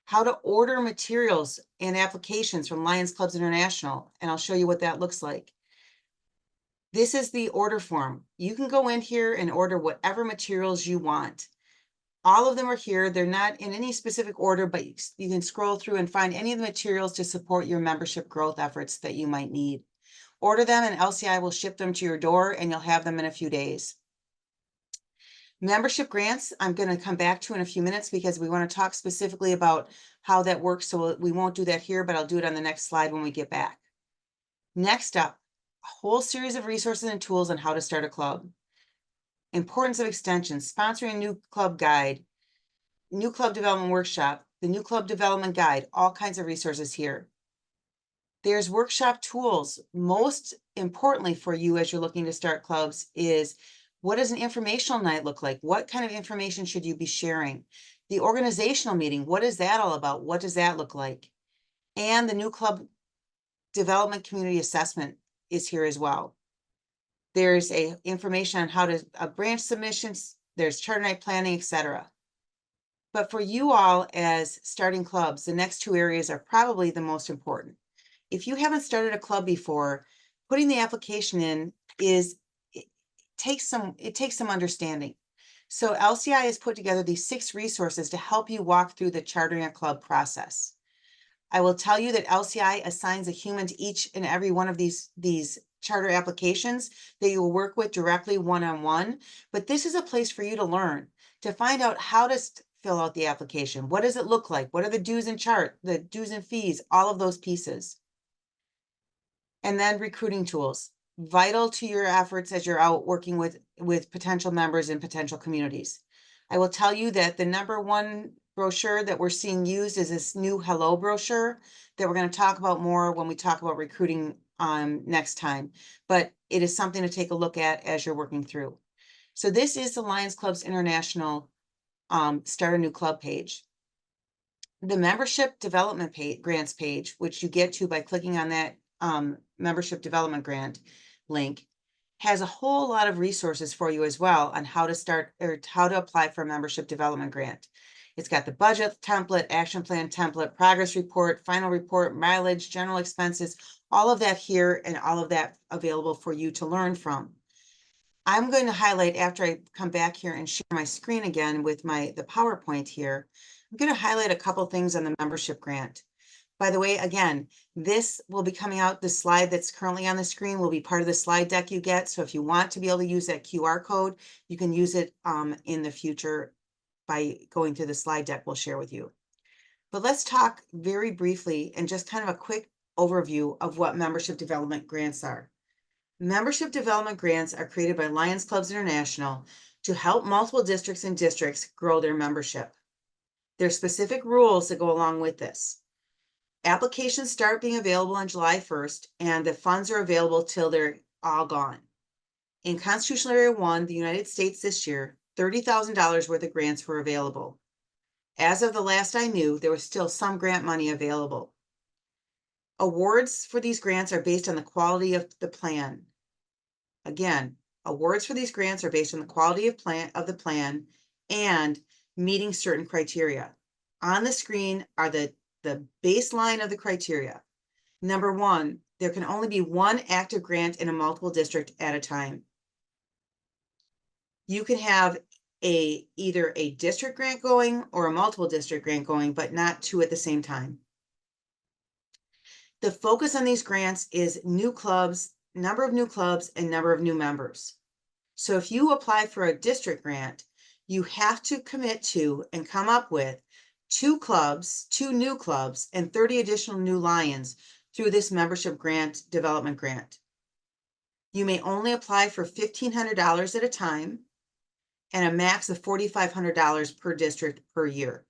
S2: how to order materials and applications from Lions Clubs International, and I'll show you what that looks like. This is the order form. You can go in here and order whatever materials you want. All of them are here. They're not in any specific order, but you can scroll through and find any of the materials to support your membership growth efforts that you might need. Order them and LCI will ship them to your door, and you'll have them in a few days. Membership grants, I'm going to come back to in a few minutes because we want to talk specifically about how that works. So we won't do that here, but I'll do it on the next slide when we get back. Next up, a whole series of resources and tools on how to start a club. Importance of extensions, sponsoring a new club guide, new club development workshop, the new club development guide, all kinds of resources here. There's workshop tools. Most importantly for you as you're looking to start clubs is, what does an informational night look like? What kind of information should you be sharing? The organizational meeting, what is that all about? What does that look like? And the new club development community assessment is here as well. There's information on how to branch submissions, there's charter night planning, etc. But for you all as starting clubs, the next two areas are probably the most important. If you haven't started a club before, putting the application in it takes some understanding. So LCI has put together these 6 resources to help you walk through the chartering a club process. I will tell you that LCI assigns a human to each and every one of these charter applications that you will work with directly one-on-one, but this is a place for you to learn, to find out how to fill out the application. What does it look like? What are the dues and fees, all of those pieces. And then recruiting tools, vital to your efforts as you're out working with potential members and potential communities. I will tell you that the #1 brochure that we're seeing used is this new Hello brochure that we're going to talk about more when we talk about recruiting next time. But it is something to take a look at as you're working through. So this is the Lions Clubs International Start a New Club page. The membership development grants page, which you get to by clicking on that membership development grant link, has a whole lot of resources for you as well on how to start or how to apply for a membership development grant. It's got the budget template, action plan template, progress report, final report, mileage, general expenses, all of that here, and all of that available for you to learn from. I'm going to highlight, after I come back here and share my screen again with the PowerPoint here, I'm going to highlight a couple things on the membership grant. By the way, again, this will be coming out, the slide that's currently on the screen will be part of the slide deck you get. So if you want to be able to use that QR code, you can use it in the future by going through the slide deck we'll share with you. But let's talk very briefly and just kind of a quick overview of what membership development grants are. Membership development grants are created by Lions Clubs International to help multiple districts and districts grow their membership. There are specific rules that go along with this. Applications start being available on July 1st, and the funds are available till they're all gone. In Constitutional Area 1, the United States this year, $30,000 worth of grants were available. As of the last I knew, there was still some grant money available. Awards for these grants are based on the quality of the plan. Again, awards for these grants are based on the quality of the plan and meeting certain criteria. On the screen are the baseline of the criteria. #1, there can only be one active grant in a multiple district at a time. You can have either a district grant going or a multiple district grant going, but not 2 at the same time. The focus on these grants is new clubs, number of new clubs, and number of new members. So if you apply for a district grant, you have to commit to and come up with 2 new clubs, and 30 additional new Lions through this membership grant development grant. You may only apply for $1,500 at a time and a max of $4,500 per district per year.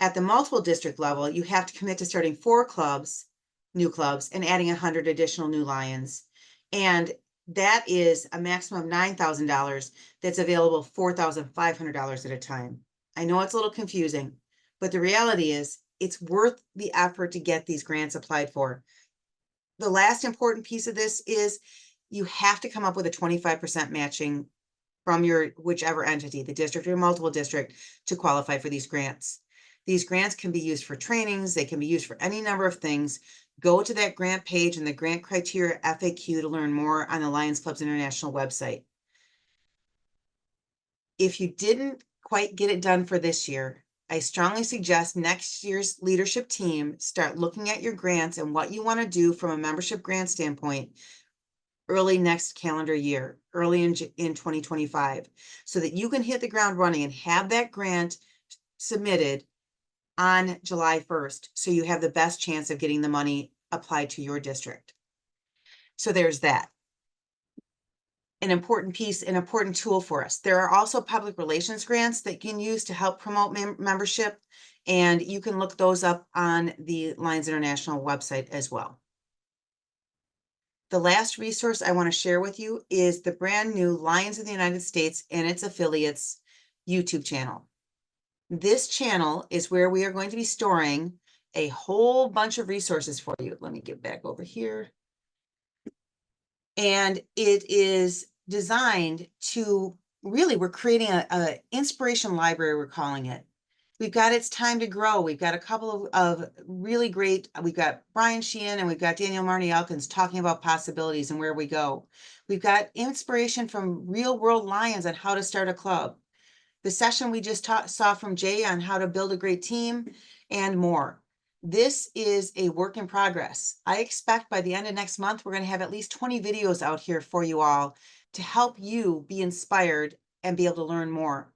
S2: At the multiple district level, you have to commit to starting 4 new clubs, and adding 100 additional new Lions. And that is a maximum of $9,000 that's available $4,500 at a time. I know it's a little confusing, but the reality is it's worth the effort to get these grants applied for. The last important piece of this is you have to come up with a 25% matching from your whichever entity, the district or multiple district, to qualify for these grants. These grants can be used for trainings. They can be used for any number of things. Go to that grant page and the grant criteria FAQ to learn more on the Lions Clubs International website. If you didn't quite get it done for this year, I strongly suggest next year's leadership team start looking at your grants and what you want to do from a membership grant standpoint early next calendar year, early in 2025, so that you can hit the ground running and have that grant submitted on July 1st, so you have the best chance of getting the money applied to your district. So there's that. an important piece, an important tool for us. There are also public relations grants that you can use to help promote membership, and you can look those up on the Lions International website as well. The last resource I want to share with you is the brand new Lions of the United States and its affiliates YouTube channel. This channel is where we are going to be storing a whole bunch of resources for you. Let me get back over here. And it is designed to really, we're creating a inspiration library, we're calling it. We've got It's Time to Grow. We've got a couple of really great, we've got Brian Sheehan and we've got Daniel Marnie Elkins talking about possibilities and where we go. We've got inspiration from real world Lions on how to start a club. The session we just saw from Jay on how to build a great team and more. This is a work in progress. I expect by the end of next month, we're going to have at least 20 videos out here for you all to help you be inspired and be able to learn more.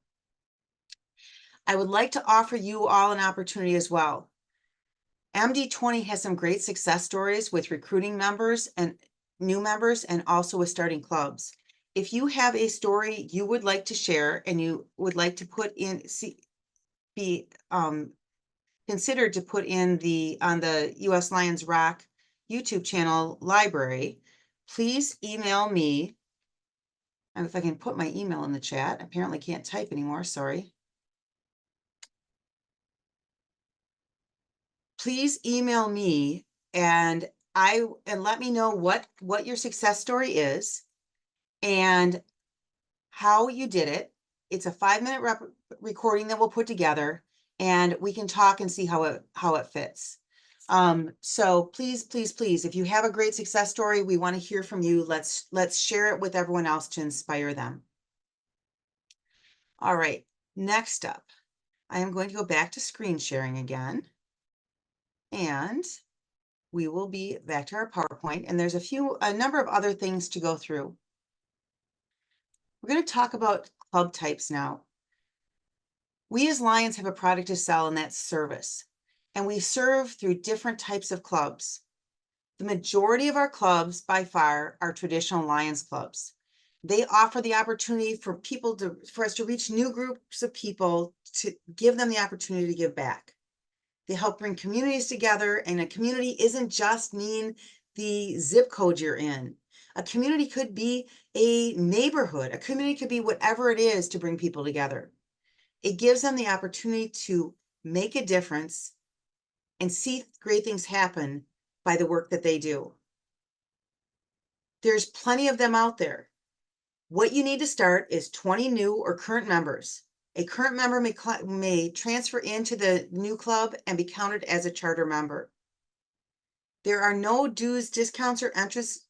S2: I would like to offer you all an opportunity as well. MD20 has some great success stories with recruiting members and new members and also with starting clubs. If you have a story you would like to share and you would like to put in, be considered to put in on the US Lions Rock YouTube channel library, please email me. And if I can put my email in the chat, apparently can't type anymore, sorry. Please email me and let me know what your success story is and how you did it. It's a 5-minute recording that we'll put together and we can talk and see how it fits. So please, if you have a great success story, we want to hear from you. Let's share it with everyone else to inspire them. All right, next up, I am going to go back to screen sharing again. And we will be back to our PowerPoint, and there's a number of other things to go through. We're going to talk about club types now. We as Lions have a product to sell, and that's service. And we serve through different types of clubs. The majority of our clubs, by far, are traditional Lions clubs. They offer the opportunity for us to reach new groups of people, to give them the opportunity to give back. They help bring communities together, and a community isn't just mean the zip code you're in. A community could be a neighborhood. A community could be whatever it is to bring people together. It gives them the opportunity to make a difference and see great things happen by the work that they do. There's plenty of them out there. What you need to start is 20 new or current members. A current member may transfer into the new club and be counted as a charter member. There are no dues, discounts, or entrance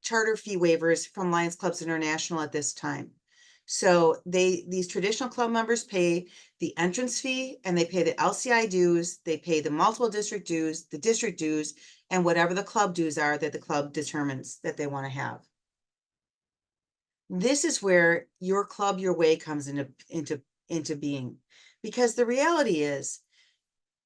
S2: charter fee waivers from Lions Clubs International at this time. So these traditional club members pay the entrance fee and they pay the LCI dues, they pay the multiple district dues, the district dues, and whatever the club dues are that the club determines that they want to have. This is where your club, your way comes into being, because the reality is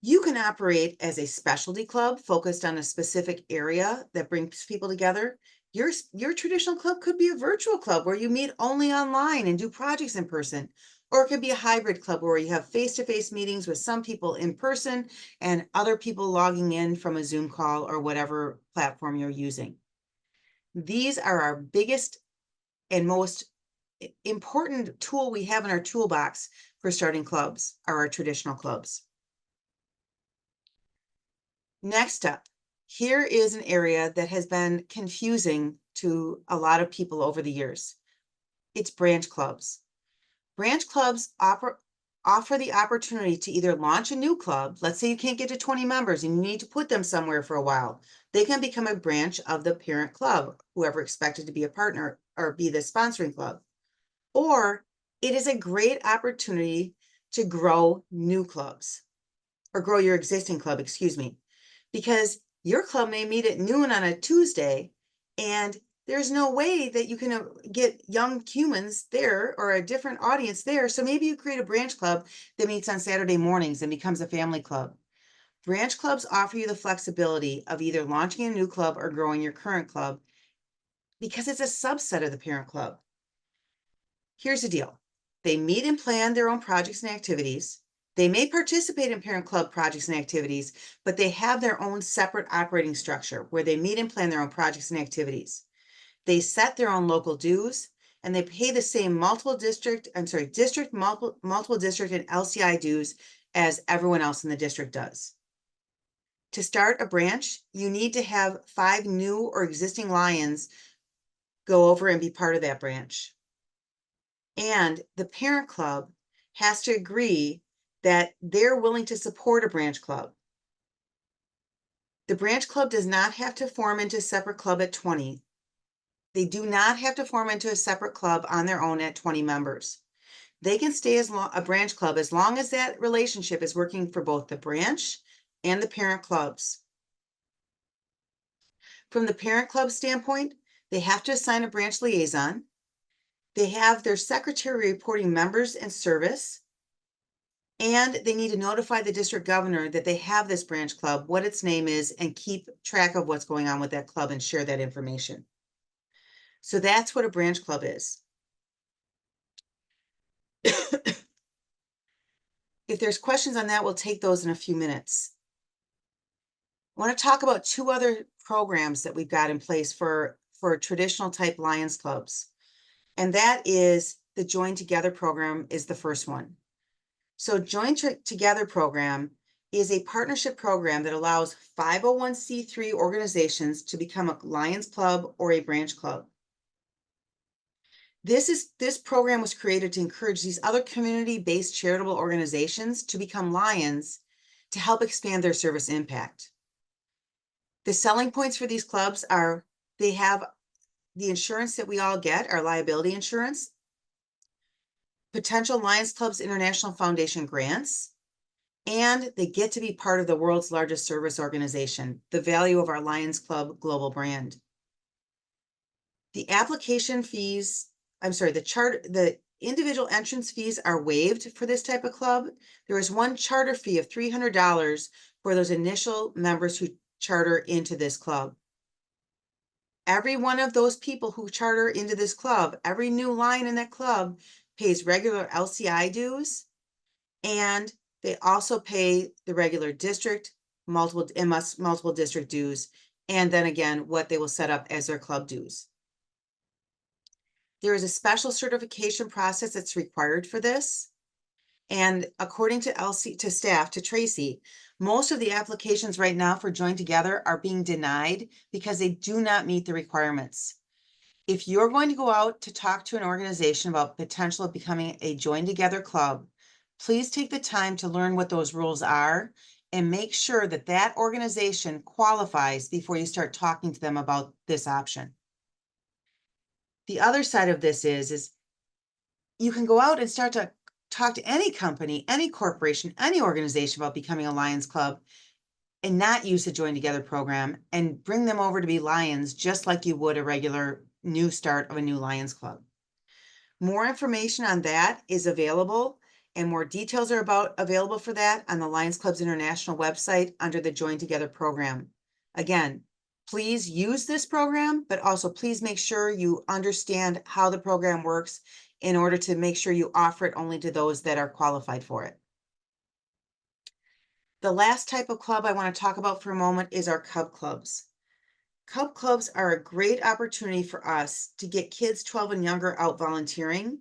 S2: you can operate as a specialty club focused on a specific area that brings people together. Your traditional club could be a virtual club where you meet only online and do projects in person, or it could be a hybrid club where you have face-to-face meetings with some people in person and other people logging in from a Zoom call or whatever platform you're using. These are our biggest and most important tool we have in our toolbox for starting clubs are our traditional clubs. Next up, here is an area that has been confusing to a lot of people over the years. It's branch clubs. Branch clubs offer the opportunity to either launch a new club. Let's say you can't get to 20 members and you need to put them somewhere for a while. They can become a branch of the parent club, whoever expected to be a partner or be the sponsoring club. Or it is a great opportunity to grow new clubs or grow your existing club, excuse me, because your club may meet at noon on a Tuesday and there's no way that you can get young humans there or a different audience there. So maybe you create a branch club that meets on Saturday mornings and becomes a family club. Branch clubs offer you the flexibility of either launching a new club or growing your current club because it's a subset of the parent club. Here's the deal. They meet and plan their own projects and activities. They may participate in parent club projects and activities, but they have their own separate operating structure where they meet and plan their own projects and activities. They set their own local dues, and they pay the same multiple district, multiple district and LCI dues as everyone else in the district does. To start a branch, you need to have 5 new or existing Lions go over and be part of that branch. And the parent club has to agree that they're willing to support a branch club. The branch club does not have to form into a separate club at 20. They do not have to form into a separate club on their own at 20 members. They can stay as a branch club as long as that relationship is working for both the branch and the parent clubs. From the parent club standpoint, they have to assign a branch liaison. They have their secretary reporting members and service. And they need to notify the district governor that they have this branch club, what its name is, and keep track of what's going on with that club and share that information. So that's what a branch club is. If there's questions on that, we'll take those in a few minutes. I want to talk about 2 other programs that we've got in place for traditional type Lions clubs. And that is the Join Together program is the first one. So Join Together program is a partnership program that allows 501c3 organizations to become a Lions club or a branch club. This program was created to encourage these other community-based charitable organizations to become Lions to help expand their service impact. The selling points for these clubs are they have the insurance that we all get, our liability insurance, potential Lions Clubs International Foundation grants, and they get to be part of the world's largest service organization, the value of our Lions Club global brand. The application fees, the individual entrance fees are waived for this type of club. There is one charter fee of $300 for those initial members who charter into this club. Every one of those people who charter into this club, every new Lion in that club pays regular LCI dues, and they also pay the regular district, multiple district dues, and then again, what they will set up as their club dues. There is a special certification process that's required for this. And according to staff, to Tracy, most of the applications right now for Join Together are being denied because they do not meet the requirements. If you're going to go out to talk to an organization about potential of becoming a Join Together club, please take the time to learn what those rules are and make sure that that organization qualifies before you start talking to them about this option. The other side of this is you can go out and start to talk to any company, any corporation, any organization about becoming a Lions Club and not use the Join Together program and bring them over to be Lions just like you would a regular new start of a new Lions Club. More information on that is available and more details are available for that on the Lions Clubs International website under the Join Together program. Again, please use this program, but also please make sure you understand how the program works in order to make sure you offer it only to those that are qualified for it. The last type of club I want to talk about for a moment is our Cub Clubs. Cub Clubs are a great opportunity for us to get kids 12 and younger out volunteering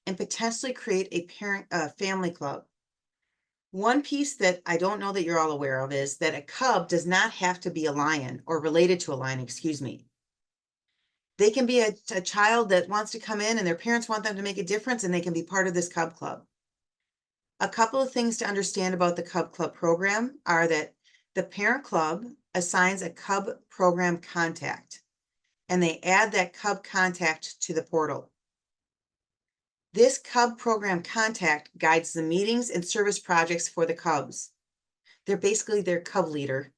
S2: and potentially create a family club. One piece that I don't know that you're all aware of is that a Cub does not have to be a Lion or related to a Lion, excuse me. They can be a child that wants to come in and their parents want them to make a difference and they can be part of this Cub Club. A couple of things to understand about the Cub Club program are that the parent club assigns a Cub program contact and they add that Cub contact to the portal. This Cub program contact guides the meetings and service projects for the Cubs. They're basically their Cub leader.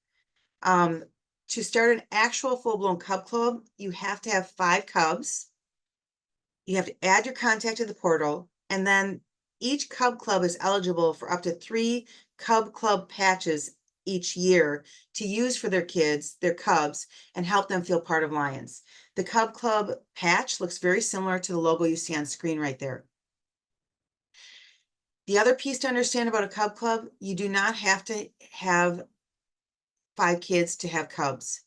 S2: To start an actual full-blown Cub Club, you have to have 5 Cubs. You have to add your contact to the portal, and then each Cub Club is eligible for up to 3 Cub Club patches each year to use for their kids, their Cubs, and help them feel part of Lions. The Cub Club patch looks very similar to the logo you see on screen right there. The other piece to understand about a Cub Club, you do not have to have 5 kids to have cubs.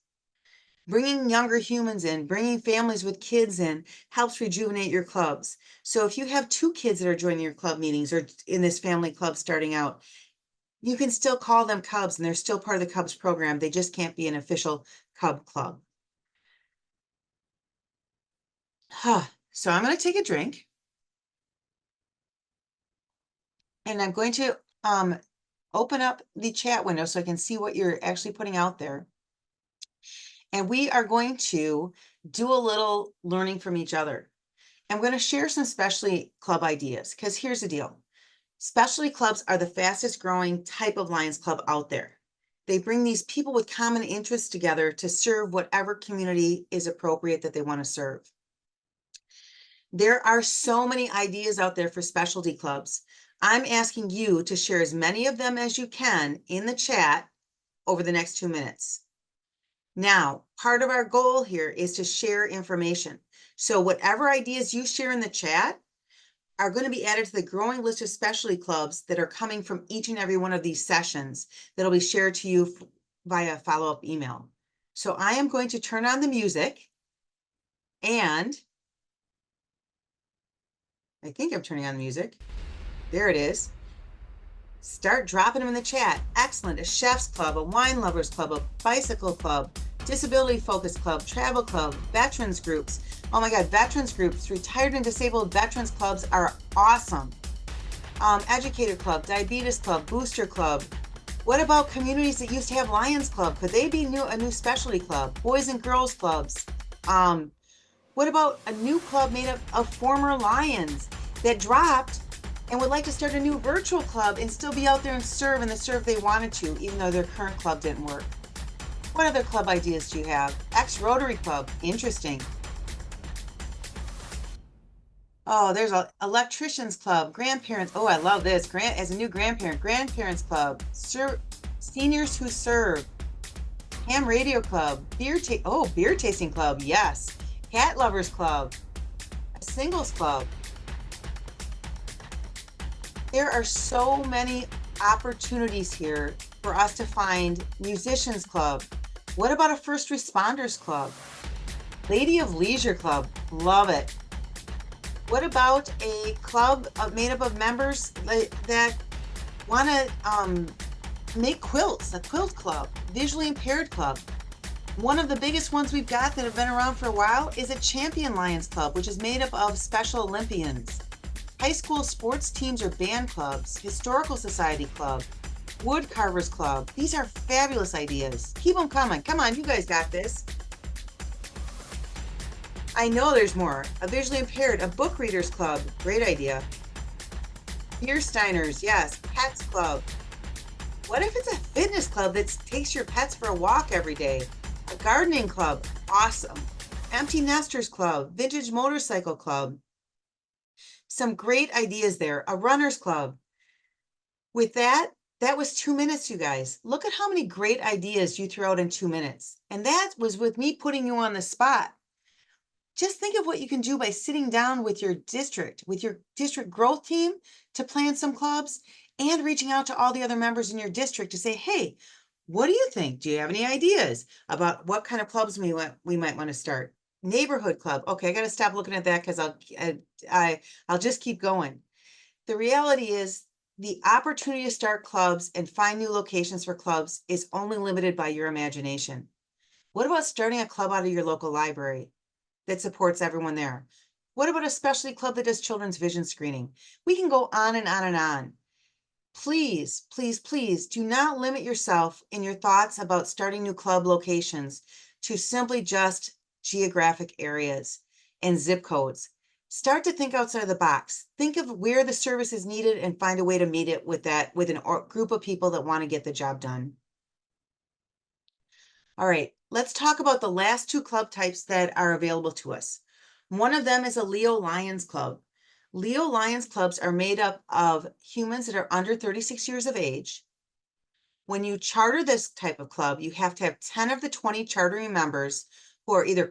S2: Bringing younger humans in, bringing families with kids in helps rejuvenate your clubs. So if you have 2 kids that are joining your club meetings or in this family club starting out, you can still call them Cubs and they're still part of the Cubs program. They just can't be an official Cub Club. So I'm going to take a drink. And I'm going to open up the chat window so I can see what you're actually putting out there. And we are going to do a little learning from each other. I'm going to share some specialty club ideas because here's the deal. Specialty clubs are the fastest growing type of Lions Club out there. They bring these people with common interests together to serve whatever community is appropriate that they want to serve. There are so many ideas out there for specialty clubs. I'm asking you to share as many of them as you can in the chat over the next 2 minutes. Now, part of our goal here is to share information. So whatever ideas you share in the chat are going to be added to the growing list of specialty clubs that are coming from each and every one of these sessions that'll be shared to you via follow-up email. So I am going to turn on the music, and I think I'm turning on the music. There it is. Start dropping them in the chat. Excellent. A chef's club, a wine lovers club, a bicycle club, disability focused club, travel club, veterans groups. Oh my God, veterans groups, retired and disabled veterans clubs are awesome. Educator club, diabetes club, booster club. What about communities that used to have Lions Club? Could they be a new specialty club? Boys and girls clubs. What about a new club made up of former Lions that dropped and would like to start a new virtual club and still be out there and serve in the serve they wanted to, even though their current club didn't work? What other club ideas do you have? Ex-Rotary Club, interesting. Oh, there's an electricians club, grandparents. Oh, I love this. As a new grandparent, grandparents club, seniors who serve, ham radio club, beer tasting club. Yes. Cat lovers club, a singles club. There are so many opportunities here for us to find musicians club. What about a first responders club? Lady of Leisure Club, love it. What about a club made up of members that want to make quilts, a quilt club, visually impaired club? One of the biggest ones we've got that have been around for a while is a Champion Lions Club, which is made up of Special Olympians. High school sports teams or band clubs, Historical Society Club, Wood Carvers Club. These are fabulous ideas. Keep them coming. Come on, you guys got this. I know there's more. A visually impaired, a book readers club. Great idea. Beersteiners, yes. Pets club. What if it's a fitness club that takes your pets for a walk every day? A gardening club. Awesome. Empty nesters club. Vintage motorcycle club. Some great ideas there. A runners club. With that was 2 minutes, you guys. Look at how many great ideas you threw out in 2 minutes. And that was with me putting you on the spot. Just think of what you can do by sitting down with your district growth team to plan some clubs and reaching out to all the other members in your district to say, hey, what do you think? Do you have any ideas about what kind of clubs we might want to start? Neighborhood club. Okay, I got to stop looking at that because I'll just keep going. The reality is the opportunity to start clubs and find new locations for clubs is only limited by your imagination. What about starting a club out of your local library that supports everyone there? What about a specialty club that does children's vision screening? We can go on and on and on. Please, please, please do not limit yourself in your thoughts about starting new club locations to simply just geographic areas and zip codes. Start to think outside the box. Think of where the service is needed and find a way to meet it with a group of people that want to get the job done. All right, let's talk about the last 2 club types that are available to us. One of them is a Leo Lions Club. Leo Lions clubs are made up of humans that are under 36 years of age. When you charter this type of club, you have to have 10 of the 20 chartering members who are either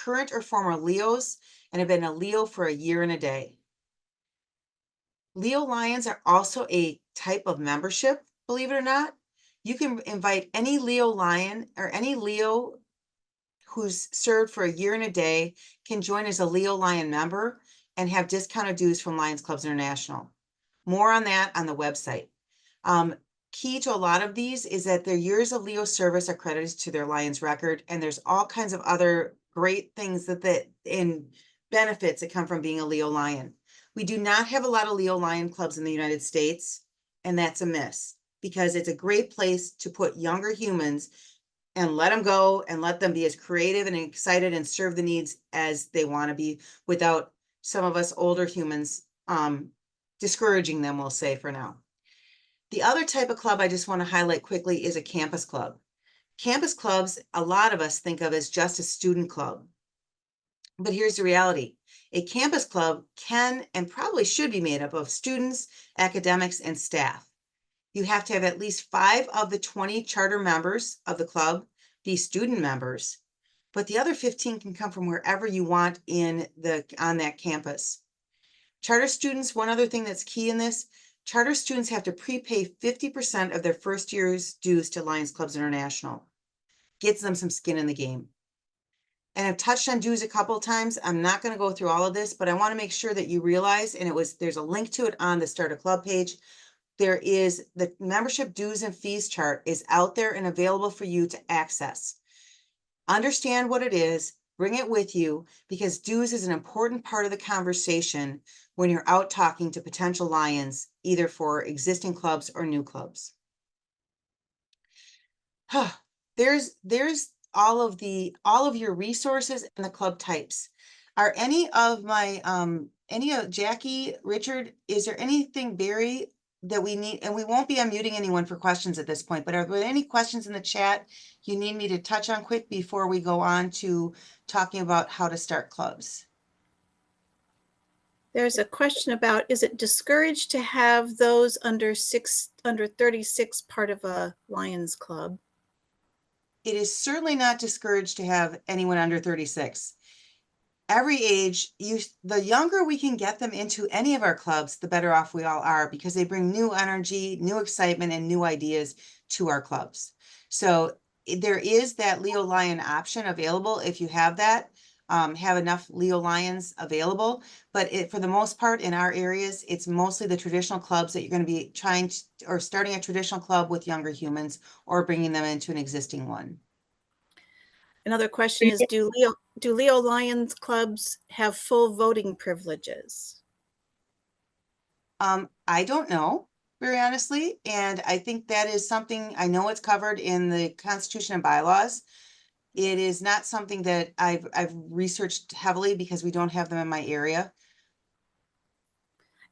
S2: current or former Leos and have been a Leo for a year and a day. Leo Lions are also a type of membership, believe it or not. You can invite any Leo Lion or any Leo who's served for a year and a day can join as a Leo Lion member and have discounted dues from Lions Clubs International. More on that on the website. Key to a lot of these is that their years of Leo service are credited to their Lions record, and there's all kinds of other great things and benefits that come from being a Leo Lion. We do not have a lot of Leo Lion clubs in the United States, and that's a miss because it's a great place to put younger humans and let them go and let them be as creative and excited and serve the needs as they want to be without some of us older humans discouraging them, we'll say for now. The other type of club I just want to highlight quickly is a campus club. Campus clubs, a lot of us think of as just a student club. But here's the reality. A campus club can and probably should be made up of students, academics, and staff. You have to have at least 5 of the 20 charter members of the club be student members, but the other 15 can come from wherever you want on that campus. Charter students, one other thing that's key in this, charter students have to prepay 50% of their first year's dues to Lions Clubs International. Gets them some skin in the game. And I've touched on dues a couple of times. I'm not going to go through all of this, but I want to make sure that you realize, and there's a link to it on the Start a Club page. There is the membership dues and fees chart is out there and available for you to access. Understand what it is, bring it with you, because dues is an important part of the conversation when you're out talking to potential Lions, either for existing clubs or new clubs. There's all of your resources and the club types. Are any of Jackie, Richard, is there anything, Barry, that we need? And we won't be unmuting anyone for questions at this point, but are there any questions in the chat you need me to touch on quick before we go on to talking about how to start clubs?
S7: There's a question about, is it discouraged to have those under 36 part of a Lions club?
S2: It is certainly not discouraged to have anyone under 36. Every age, the younger we can get them into any of our clubs, the better off we all are, because they bring new energy, new excitement, and new ideas to our clubs. So there is that Leo Lion option available if you have that. Have enough Leo Lions available, but for the most part in our areas, it's mostly the traditional clubs that you're going to be starting a traditional club with younger humans or bringing them into an existing one.
S7: Another question is, do Leo Lions clubs have full voting privileges?
S2: I don't know, very honestly, and I think that is something, I know it's covered in the Constitution and bylaws. It is not something that I've researched heavily because we don't have them in my area.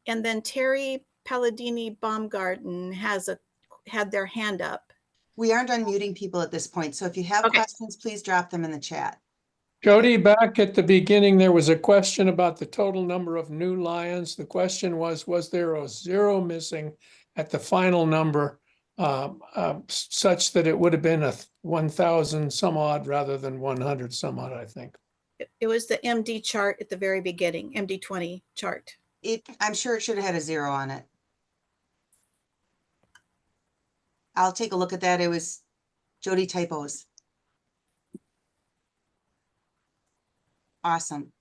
S7: And then Terry Palladini Baumgarten had their hand up.
S2: We aren't unmuting people at this point, so if you have questions, please drop them in the chat.
S8: Jody, back at the beginning, there was a question about the total number of new Lions. The question was there a 0 missing at the final number? Such that it would have been 1,000 some odd rather than 100 some odd, I think.
S7: It was the MD chart at the very beginning, MD20 chart.
S2: I'm sure it should have had a 0 on it. I'll take a look at that. It was Jody typos. Awesome.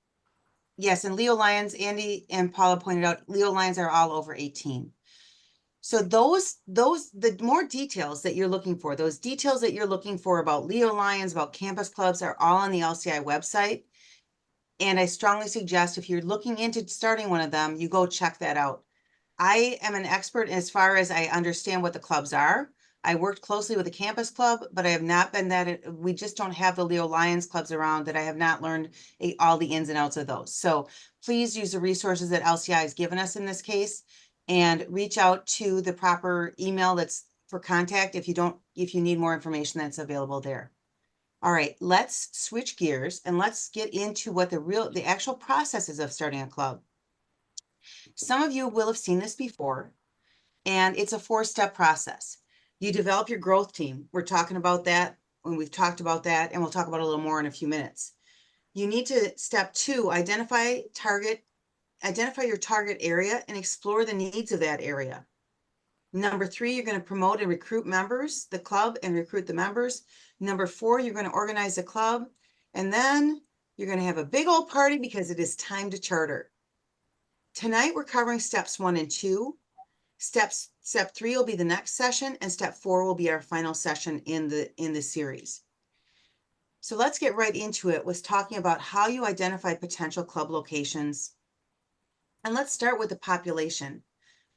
S2: Yes, and Leo Lions, Andy and Paula pointed out, Leo Lions are all over 18. So the more details that you're looking for, those details that you're looking for about Leo Lions, about campus clubs are all on the LCI website. And I strongly suggest if you're looking into starting one of them, you go check that out. I am an expert as far as I understand what the clubs are. I worked closely with a campus club, but I have not been we just don't have the Leo Lions clubs around that I have not learned all the ins and outs of those. So please use the resources that LCI has given us in this case and reach out to the proper email that's for contact if you need more information that's available there. All right, let's switch gears and let's get into what the actual process is of starting a club. Some of you will have seen this before, and it's a 4-step process. You develop your growth team. We're talking about that when we've talked about that, and we'll talk about it a little more in a few minutes. You need to, step 2, identify your target area and explore the needs of that area. Number 3, you're going to promote and recruit members, the club, and recruit the members. Number 4, you're going to organize the club. And then you're going to have a big old party because it is time to charter. Tonight, we're covering steps 1 and 2. Step 3 will be the next session, and step 4 will be our final session in the series. So let's get right into it with talking about how you identify potential club locations. And let's start with the population.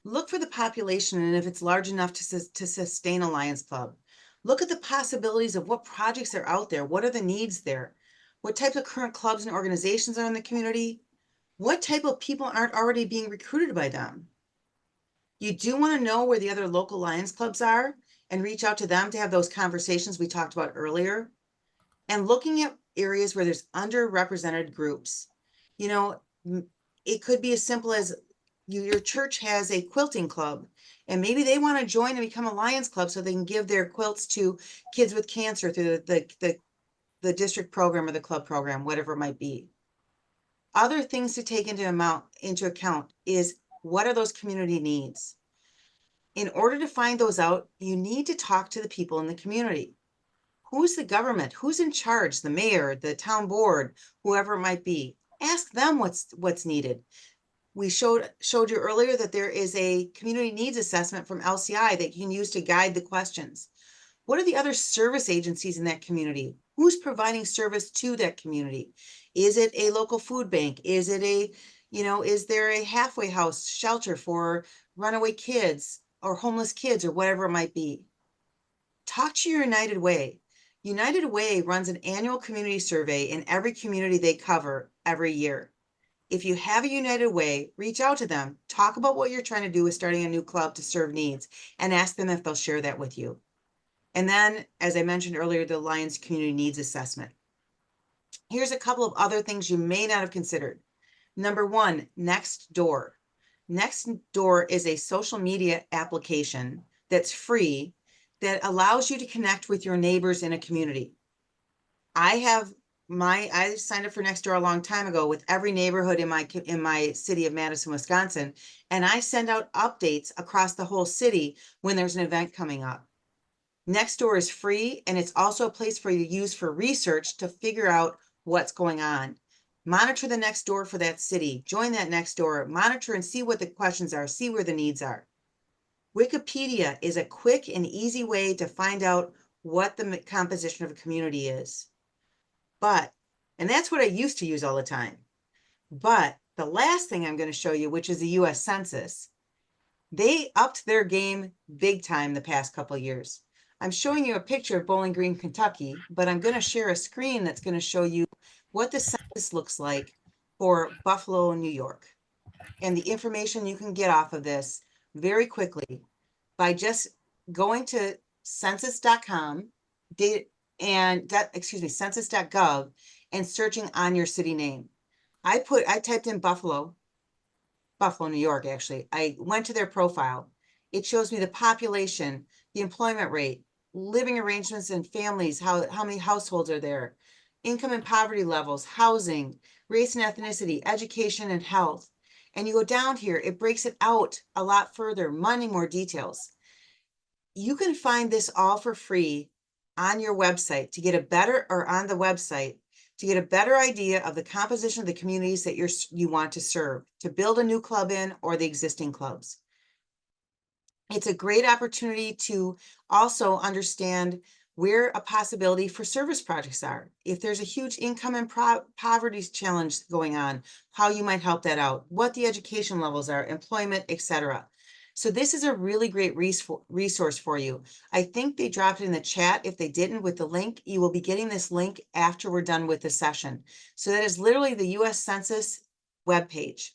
S2: Look for the population and if it's large enough to sustain a Lions Club. Look at the possibilities of what projects are out there. What are the needs there? What types of current clubs and organizations are in the community? What type of people aren't already being recruited by them? You do want to know where the other local Lions Clubs are and reach out to them to have those conversations we talked about earlier. And looking at areas where there's underrepresented groups. You know, it could be as simple as your church has a quilting club and maybe they want to join and become a Lions Club so they can give their quilts to kids with cancer through the district program or the club program, whatever it might be. Other things to take into account is, what are those community needs? In order to find those out, you need to talk to the people in the community. Who's the government? Who's in charge? The mayor, the town board, whoever it might be. Ask them what's needed. We showed you earlier that there is a community needs assessment from LCI that you can use to guide the questions. What are the other service agencies in that community? Who's providing service to that community? Is it a local food bank? Is it is there a halfway house shelter for runaway kids or homeless kids or whatever it might be? Talk to your United Way. United Way runs an annual community survey in every community they cover every year. If you have a United Way, reach out to them, talk about what you're trying to do with starting a new club to serve needs, and ask them if they'll share that with you. And then, as I mentioned earlier, the Lions Community Needs Assessment. Here's a couple of other things you may not have considered. Number 1, Nextdoor. Nextdoor is a social media application that's free that allows you to connect with your neighbors in a community. I signed up for Nextdoor a long time ago with every neighborhood in my city of Madison, Wisconsin, and I send out updates across the whole city when there's an event coming up. Nextdoor is free, and it's also a place for you to use for research to figure out what's going on. Monitor the Nextdoor for that city. Join that Nextdoor. Monitor and see what the questions are. See where the needs are. Wikipedia is a quick and easy way to find out what the composition of a community is. And that's what I used to use all the time. But the last thing I'm going to show you, which is the US Census, they upped their game big time the past couple of years. I'm showing you a picture of Bowling Green, Kentucky, but I'm going to share a screen that's going to show you what the census looks like for Buffalo, New York. And the information you can get off of this very quickly by just going to census.com census.gov and searching on your city name. I typed in Buffalo, New York, actually. I went to their profile. It shows me the population, the employment rate, living arrangements and families, how many households are there, income and poverty levels, housing, race and ethnicity, education and health. And you go down here, it breaks it out a lot further, many more details. You can find this all for free on your website to get a better, or on the website, to get a better idea of the composition of the communities that you want to serve, to build a new club in or the existing clubs. It's a great opportunity to also understand where a possibility for service projects are. If there's a huge income and poverty challenge going on, how you might help that out, what the education levels are, employment, etc. So this is a really great resource for you. I think they dropped it in the chat. If they didn't, with the link, you will be getting this link after we're done with the session. So that is literally the US Census webpage.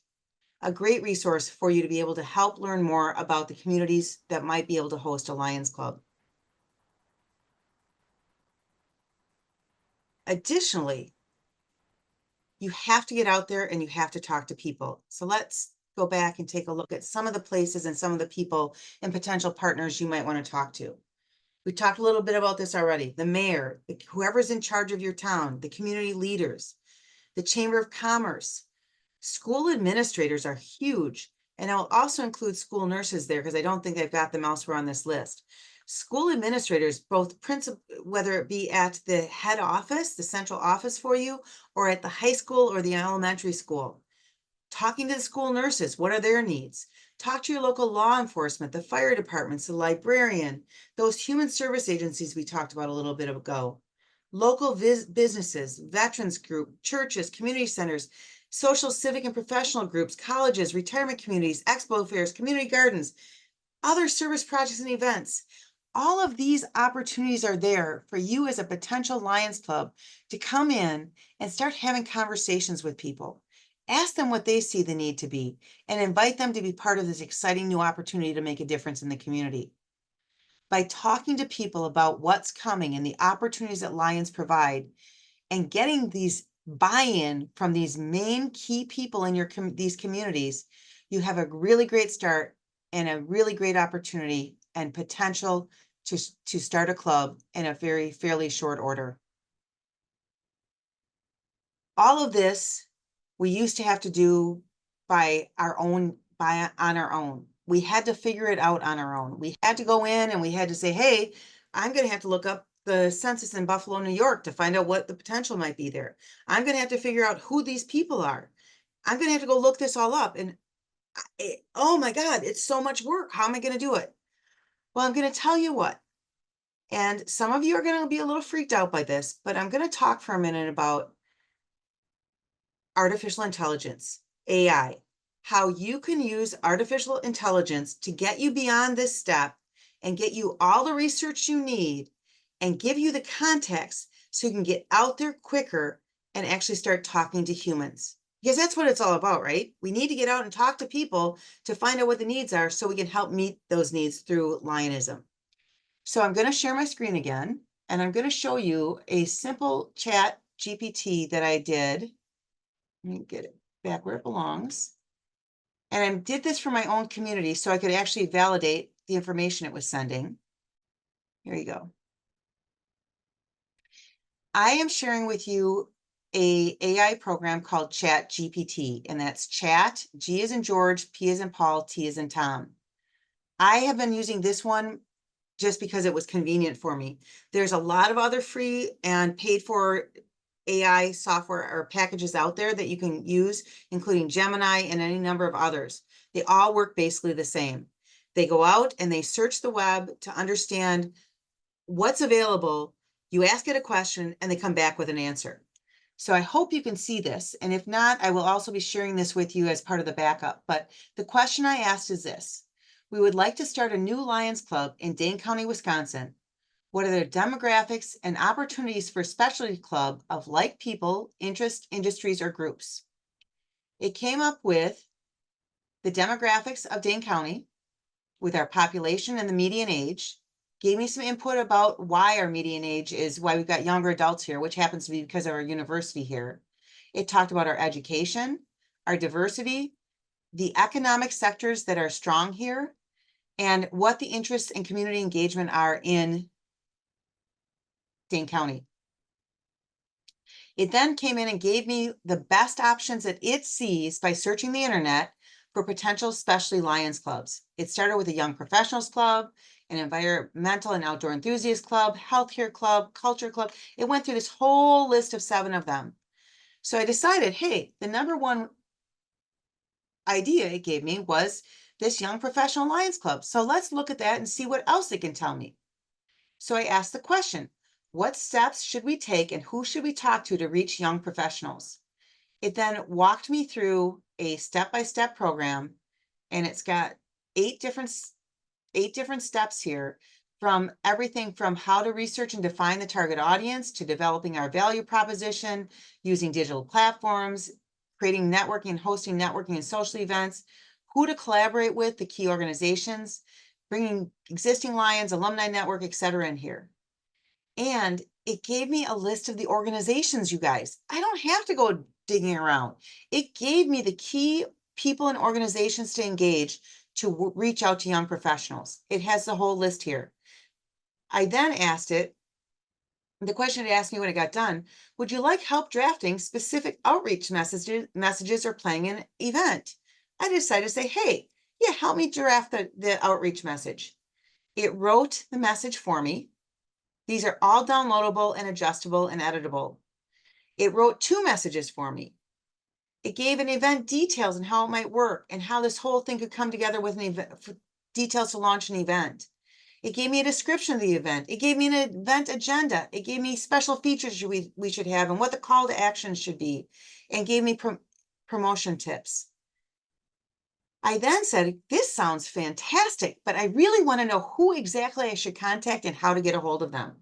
S2: A great resource for you to be able to help learn more about the communities that might be able to host a Lions Club. Additionally, you have to get out there and you have to talk to people. So let's go back and take a look at some of the places and some of the people and potential partners you might want to talk to. We talked a little bit about this already. The mayor, whoever's in charge of your town, the community leaders. the Chamber of Commerce. School administrators are huge, and I'll also include school nurses there because I don't think I've got them elsewhere on this list. School administrators, both principal, whether it be at the head office, the central office for you, or at the high school or the elementary school. Talking to the school nurses, what are their needs? Talk to your local law enforcement, the fire departments, the librarian, those human service agencies we talked about a little bit ago. Local businesses, veterans group, churches, community centers, social, civic, and professional groups, colleges, retirement communities, expo fairs, community gardens, other service projects and events. All of these opportunities are there for you as a potential Lions Club to come in and start having conversations with people. Ask them what they see the need to be and invite them to be part of this exciting new opportunity to make a difference in the community. By talking to people about what's coming and the opportunities that Lions provide and getting these buy-in from these main key people in your these communities, you have a really great start and a really great opportunity and potential to start a club in a fairly short order. All of this we used to have to do on our own. We had to figure it out on our own. We had to go in and we had to say, hey, I'm going to have to look up the census in Buffalo, New York to find out what the potential might be there. I'm going to have to figure out who these people are. I'm going to have to go look this all up. And oh my God, it's so much work. How am I going to do it? Well, I'm going to tell you what. And some of you are going to be a little freaked out by this, but I'm going to talk for a minute about artificial intelligence, AI, how you can use artificial intelligence to get you beyond this step and get you all the research you need and give you the context so you can get out there quicker and actually start talking to humans. Because that's what it's all about, right? We need to get out and talk to people to find out what the needs are so we can help meet those needs through Lionism. So I'm going to share my screen again, and I'm going to show you a simple chat GPT that I did. Let me get it back where it belongs. And I did this for my own community so I could actually validate the information it was sending. Here you go. I am sharing with you a AI program called Chat GPT, and that's chat, G as in George, P as in Paul, T as in Tom. I have been using this one just because it was convenient for me. There's a lot of other free and paid for AI software or packages out there that you can use, including Gemini and any number of others. They all work basically the same. They go out and they search the web to understand what's available. You ask it a question and they come back with an answer. So I hope you can see this. And if not, I will also be sharing this with you as part of the backup. But the question I asked is this: we would like to start a new Lions Club in Dane County, Wisconsin. What are the demographics and opportunities for a specialty club of like people, interest, industries, or groups? It came up with the demographics of Dane County with our population and the median age, gave me some input about why our median age is, why we've got younger adults here, which happens to be because of our university here. It talked about our education, our diversity, the economic sectors that are strong here, and what the interests and community engagement are in Dane County. It then came in and gave me the best options that it sees by searching the internet for potential specialty Lions clubs. It started with a young professionals club, an environmental and outdoor enthusiast club, healthcare club, culture club. It went through this whole list of 7 of them. So I decided, hey, the number one idea it gave me was this young professional Lions club. So let's look at that and see what else it can tell me. So I asked the question, what steps should we take and who should we talk to reach young professionals? It then walked me through a step-by-step program, and it's got 8 different steps here, from everything from how to research and define the target audience to developing our value proposition, using digital platforms, creating networking and hosting networking and social events, who to collaborate with, the key organizations, bringing existing Lions, alumni network, etc. in here. And it gave me a list of the organizations, you guys. I don't have to go digging around. It gave me the key people and organizations to engage to reach out to young professionals. It has the whole list here. I then asked it, The question it asked me when it got done, would you like help drafting specific outreach messages or planning an event? I decided to say, hey, yeah, help me draft the outreach message. It wrote the message for me. These are all downloadable and adjustable and editable. It wrote 2 messages for me. It gave an event details and how it might work and how this whole thing could come together with an event, details to launch an event. It gave me a description of the event. It gave me an event agenda. It gave me special features we should have and what the call to action should be, and gave me promotion tips. I then said, this sounds fantastic, but I really want to know who exactly I should contact and how to get a hold of them.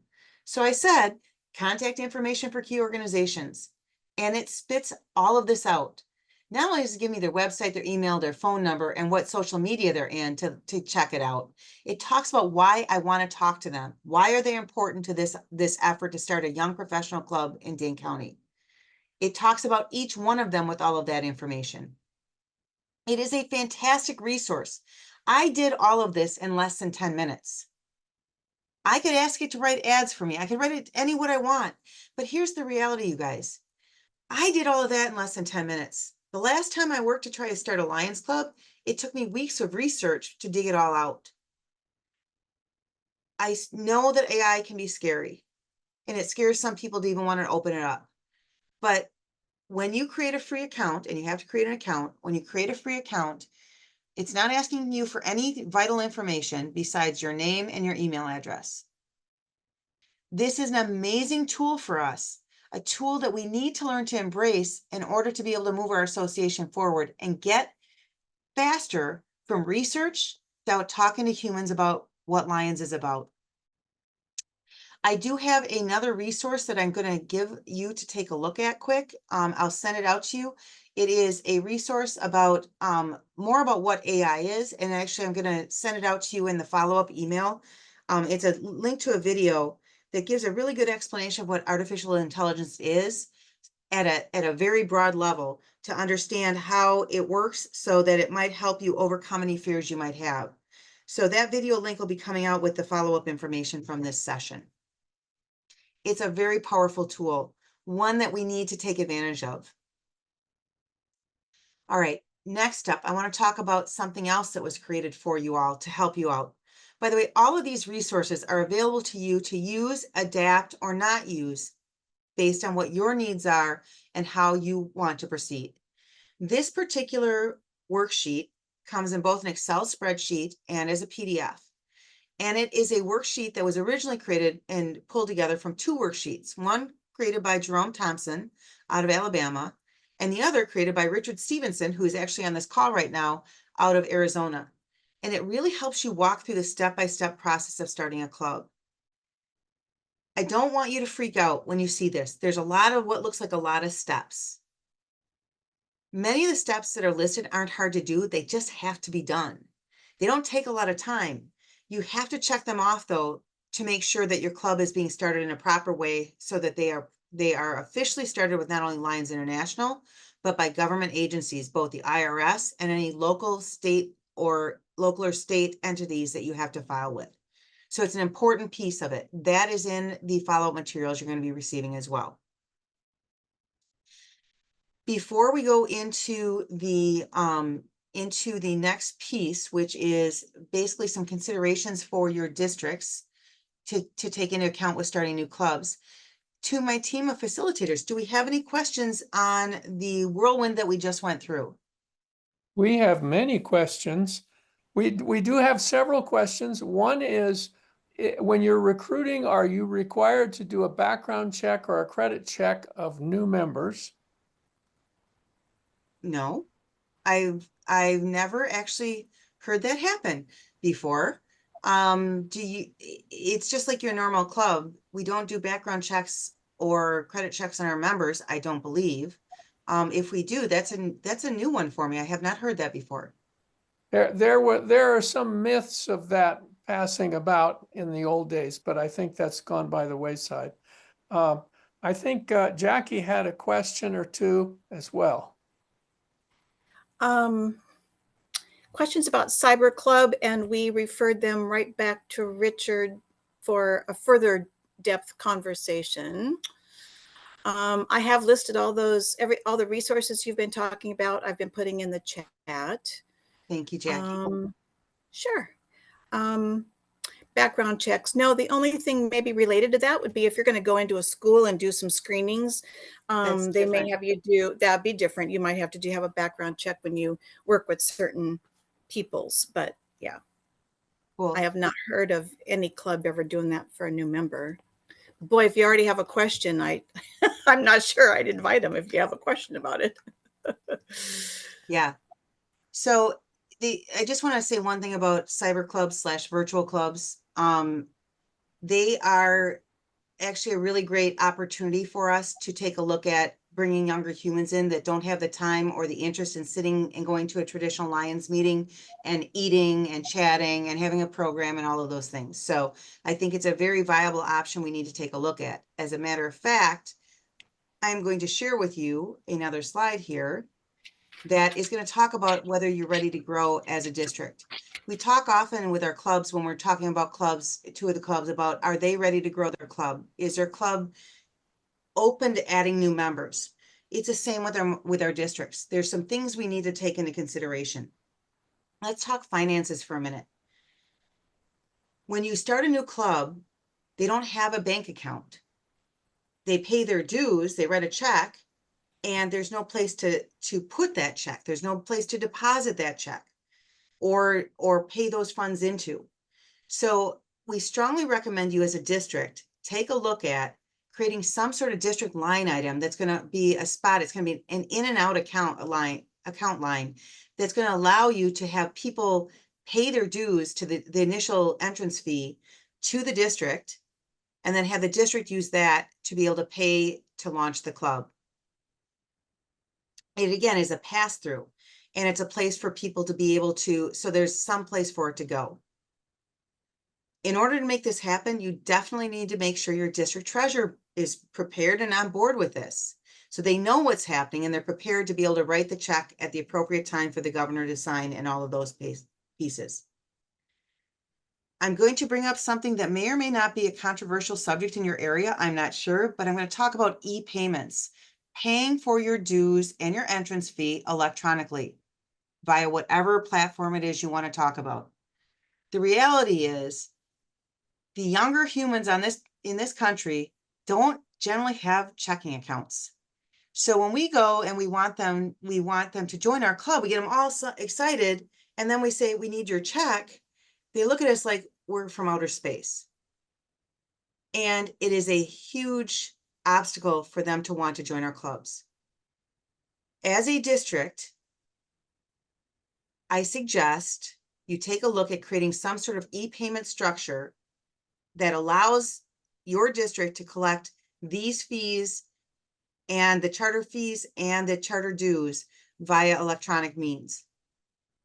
S2: So I said, contact information for key organizations. And it spits all of this out. Not only does it give me their website, their email, their phone number, and what social media they're in to check it out. It talks about why I want to talk to them. Why are they important to this effort to start a young professional club in Dane County? It talks about each one of them with all of that information. It is a fantastic resource. I did all of this in less than 10 minutes. I could ask it to write ads for me. I could write it any what I want. But here's the reality, you guys. I did all of that in less than 10 minutes. The last time I worked to try to start a Lions Club, it took me weeks of research to dig it all out. I know that AI can be scary, and it scares some people to even want to open it up. But when you create a free account, and you have to create an account, when you create a free account, it's not asking you for any vital information besides your name and your email address. This is an amazing tool for us, a tool that we need to learn to embrace in order to be able to move our association forward and get faster from research to talking to humans about what Lions is about. I do have another resource that I'm going to give you to take a look at quick. I'll send it out to you. It is a resource about more about what AI is. And actually, I'm going to send it out to you in the follow-up email. It's a link to a video that gives a really good explanation of what artificial intelligence is at a very broad level to understand how it works so that it might help you overcome any fears you might have. So that video link will be coming out with the follow-up information from this session. It's a very powerful tool, one that we need to take advantage of. All right, next up, I want to talk about something else that was created for you all to help you out. By the way, all of these resources are available to you to use, adapt, or not use based on what your needs are and how you want to proceed. This particular worksheet comes in both an Excel spreadsheet and as a PDF. And it is a worksheet that was originally created and pulled together from 2 worksheets, one created by Jerome Thompson out of Alabama, and the other created by Richard Stevenson, who is actually on this call right now, out of Arizona. And it really helps you walk through the step-by-step process of starting a club. I don't want you to freak out when you see this. There's a lot of what looks like a lot of steps. Many of the steps that are listed aren't hard to do. They just have to be done. They don't take a lot of time. You have to check them off, though, to make sure that your club is being started in a proper way so that they are officially started with not only Lions International, but by government agencies, both the IRS and any local or state entities that you have to file with. So it's an important piece of it. That is in the follow-up materials you're going to be receiving as well. Before we go into the next piece, which is basically some considerations for your districts to take into account with starting new clubs, to my team of facilitators, do we have any questions on the whirlwind that we just went through?
S8: We have many questions. We do have several questions. One is, when you're recruiting, are you required to do a background check or a credit check of new members?
S2: No, I've never actually heard that happen before. It's just like your normal club. We don't do background checks or credit checks on our members, I don't believe. If we do, that's a new one for me. I have not heard that before.
S8: There are some myths of that passing about in the old days, but I think that's gone by the wayside. I think Jackie had a question or two as well.
S7: Questions about Cyber Club, and we referred them right back to Richard for a further in-depth conversation. I have listed all the resources you've been talking about. I've been putting in the chat.
S2: Thank you, Jackie.
S7: Sure. Background checks. No, the only thing maybe related to that would be if you're going to go into a school and do some screenings,
S2: That's
S7: they may
S2: different.
S7: have you do, that'd be different. You might have to have a background check when you work with certain peoples, but yeah,
S2: Cool.
S7: I have not heard of any club ever doing that for a new member. Boy, if you already have a question, I'm not sure I'd invite them if you have a question about it.
S2: Yeah. So I just want to say one thing about cyber clubs / virtual clubs. They are actually a really great opportunity for us to take a look at bringing younger humans in that don't have the time or the interest in sitting and going to a traditional Lions meeting and eating and chatting and having a program and all of those things. So I think it's a very viable option we need to take a look at. As a matter of fact, I'm going to share with you another slide here that is going to talk about whether you're ready to grow as a district. We talk often with our clubs when we're talking about clubs, two of the clubs, about are they ready to grow their club? Is their club open to adding new members? It's the same with our districts. There's some things we need to take into consideration. Let's talk finances for a minute. When you start a new club, they don't have a bank account. They pay their dues, they write a check, and there's no place to put that check. There's no place to deposit that check or pay those funds into. So we strongly recommend you as a district, take a look at creating some sort of district line item that's going to be a spot. It's going to be an in and out account line that's going to allow you to have people pay their dues to the initial entrance fee to the district, and then have the district use that to be able to pay to launch the club. It again is a pass through, and it's a place for people to be able to, so there's some place for it to go. In order to make this happen, you definitely need to make sure your district treasurer is prepared and on board with this. So they know what's happening and they're prepared to be able to write the check at the appropriate time for the governor to sign and all of those pieces. I'm going to bring up something that may or may not be a controversial subject in your area. I'm not sure, but I'm going to talk about e-payments, paying for your dues and your entrance fee electronically via whatever platform it is you want to talk about. The reality is the younger humans in this country don't generally have checking accounts. So when we go and we want them to join our club, we get them all so excited. And then we say, we need your check. They look at us like we're from outer space. And it is a huge obstacle for them to want to join our clubs. As a district, I suggest you take a look at creating some sort of e-payment structure that allows your district to collect these fees and the charter fees and the charter dues via electronic means.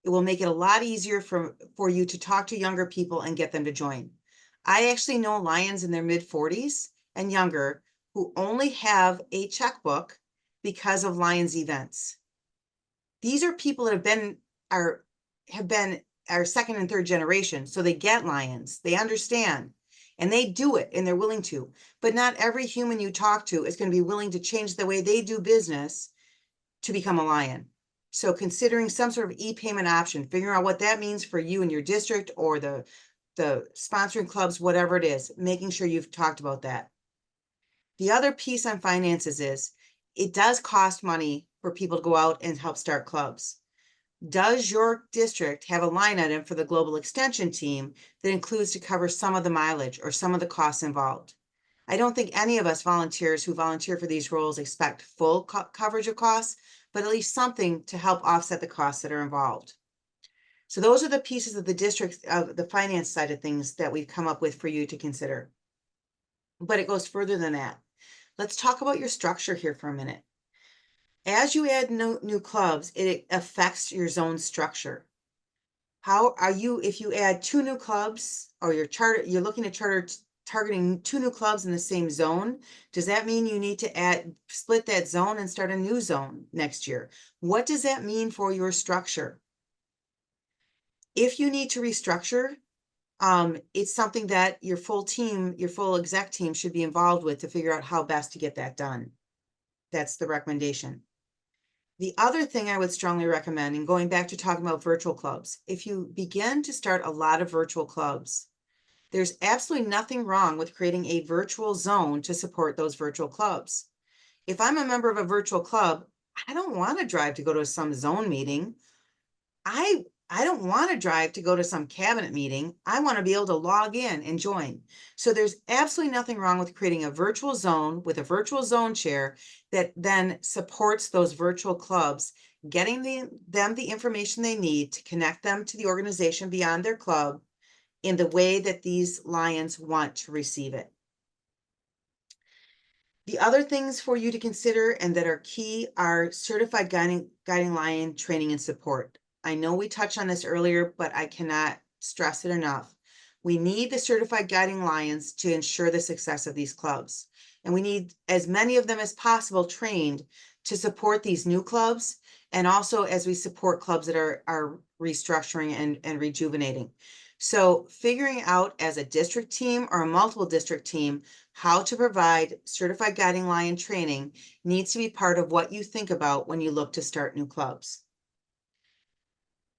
S2: It will make it a lot easier for you to talk to younger people and get them to join. I actually know Lions in their mid-40s and younger who only have a checkbook because of Lions events. These are people that have been our second and third generation, so they get Lions, they understand, and they do it, and they're willing to. But not every human you talk to is going to be willing to change the way they do business to become a Lion. So considering some sort of e-payment option, figuring out what that means for you and your district or the sponsoring clubs, whatever it is, making sure you've talked about that. The other piece on finances is it does cost money for people to go out and help start clubs. Does your district have a line item for the global extension team that includes to cover some of the mileage or some of the costs involved? I don't think any of us volunteers who volunteer for these roles expect full coverage of costs, but at least something to help offset the costs that are involved. So those are the pieces of the district, of the finance side of things that we've come up with for you to consider. But it goes further than that. Let's talk about your structure here for a minute. As you add new clubs, it affects your zone structure. How are you, if you add 2 new clubs or you're looking at targeting 2 new clubs in the same zone, does that mean you need to split that zone and start a new zone next year? What does that mean for your structure? If you need to restructure, It's something that your full team, your full exec team should be involved with to figure out how best to get that done. That's the recommendation. The other thing I would strongly recommend, and going back to talking about virtual clubs, if you begin to start a lot of virtual clubs, there's absolutely nothing wrong with creating a virtual zone to support those virtual clubs. If I'm a member of a virtual club, I don't want to drive to go to some zone meeting. I don't want to drive to go to some cabinet meeting. I want to be able to log in and join. So there's absolutely nothing wrong with creating a virtual zone with a virtual zone chair that then supports those virtual clubs, getting them the information they need to connect them to the organization beyond their club in the way that these Lions want to receive it. The other things for you to consider and that are key are certified guiding Lion training and support. I know we touched on this earlier, but I cannot stress it enough. We need the certified guiding Lions to ensure the success of these clubs. And we need as many of them as possible trained to support these new clubs, and also as we support clubs that are restructuring and rejuvenating. So figuring out as a district team or a multiple district team how to provide certified guiding Lion training needs to be part of what you think about when you look to start new clubs.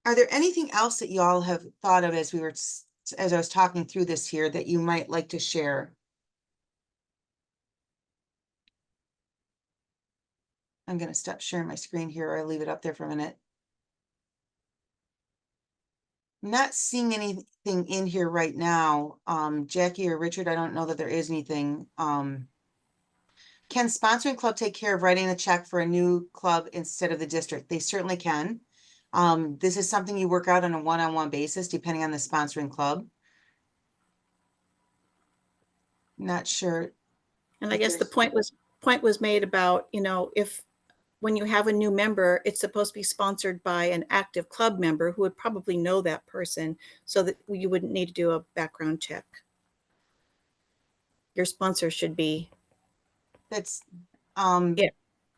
S2: Are there anything else that you all have thought of as I was talking through this here that you might like to share? I'm going to stop sharing my screen here, or I'll leave it up there for a minute. I'm not seeing anything in here right now. Jackie or Richard, I don't know that there is anything. Can sponsoring club take care of writing the check for a new club instead of the district? They certainly can. This is something you work out on a one-on-one basis, depending on the sponsoring club. Not sure.
S7: And I guess the point was made about, you know, if when you have a new member, it's supposed to be sponsored by an active club member who would probably know that person, so that you wouldn't need to do a background check. Your sponsor should be
S2: That's
S7: yeah,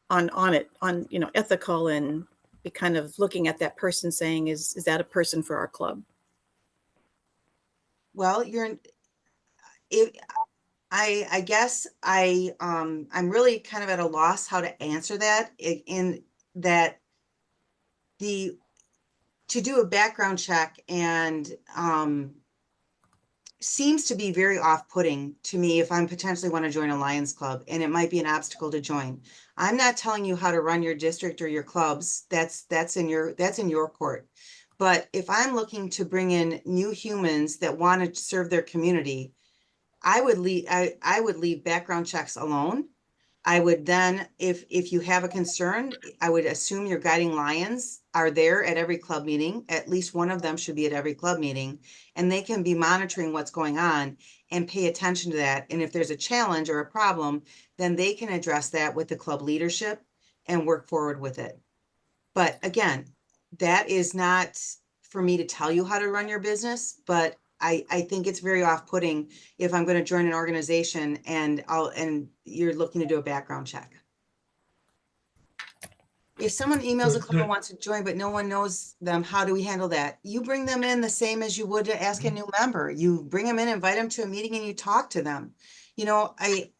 S7: on it, you know, ethical, and be kind of looking at that person saying, is that a person for our club?
S2: well, I guess I'm really kind of at a loss how to answer that, in that to do a background check and seems to be very off-putting to me if I'm potentially want to join a Lions Club, and it might be an obstacle to join. I'm not telling you how to run your district or your clubs. That's in your court. But if I'm looking to bring in new humans that want to serve their community, I would leave background checks alone. I would then, if you have a concern, I would assume your guiding Lions are there at every club meeting. At least one of them should be at every club meeting, and they can be monitoring what's going on and pay attention to that. And if there's a challenge or a problem, then they can address that with the club leadership and work forward with it. But again, that is not for me to tell you how to run your business, but I think it's very off-putting if I'm going to join an organization and you're looking to do a background check. If someone emails a club and wants to join, but no one knows them, how do we handle that? You bring them in the same as you would to ask a new member. You bring them in, invite them to a meeting, and you talk to them. You know, I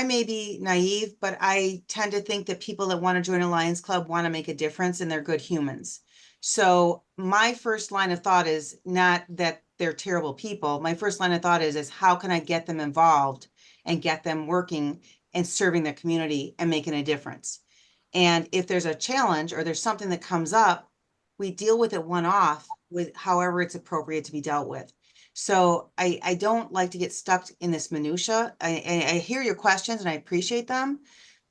S2: may be naive, but I tend to think that people that want to join a Lions Club want to make a difference, and they're good humans. So my first line of thought is not that they're terrible people. My first line of thought is how can I get them involved and get them working and serving their community and making a difference? And if there's a challenge or there's something that comes up, we deal with it one-off with however it's appropriate to be dealt with. So I don't like to get stuck in this minutia. I hear your questions and I appreciate them,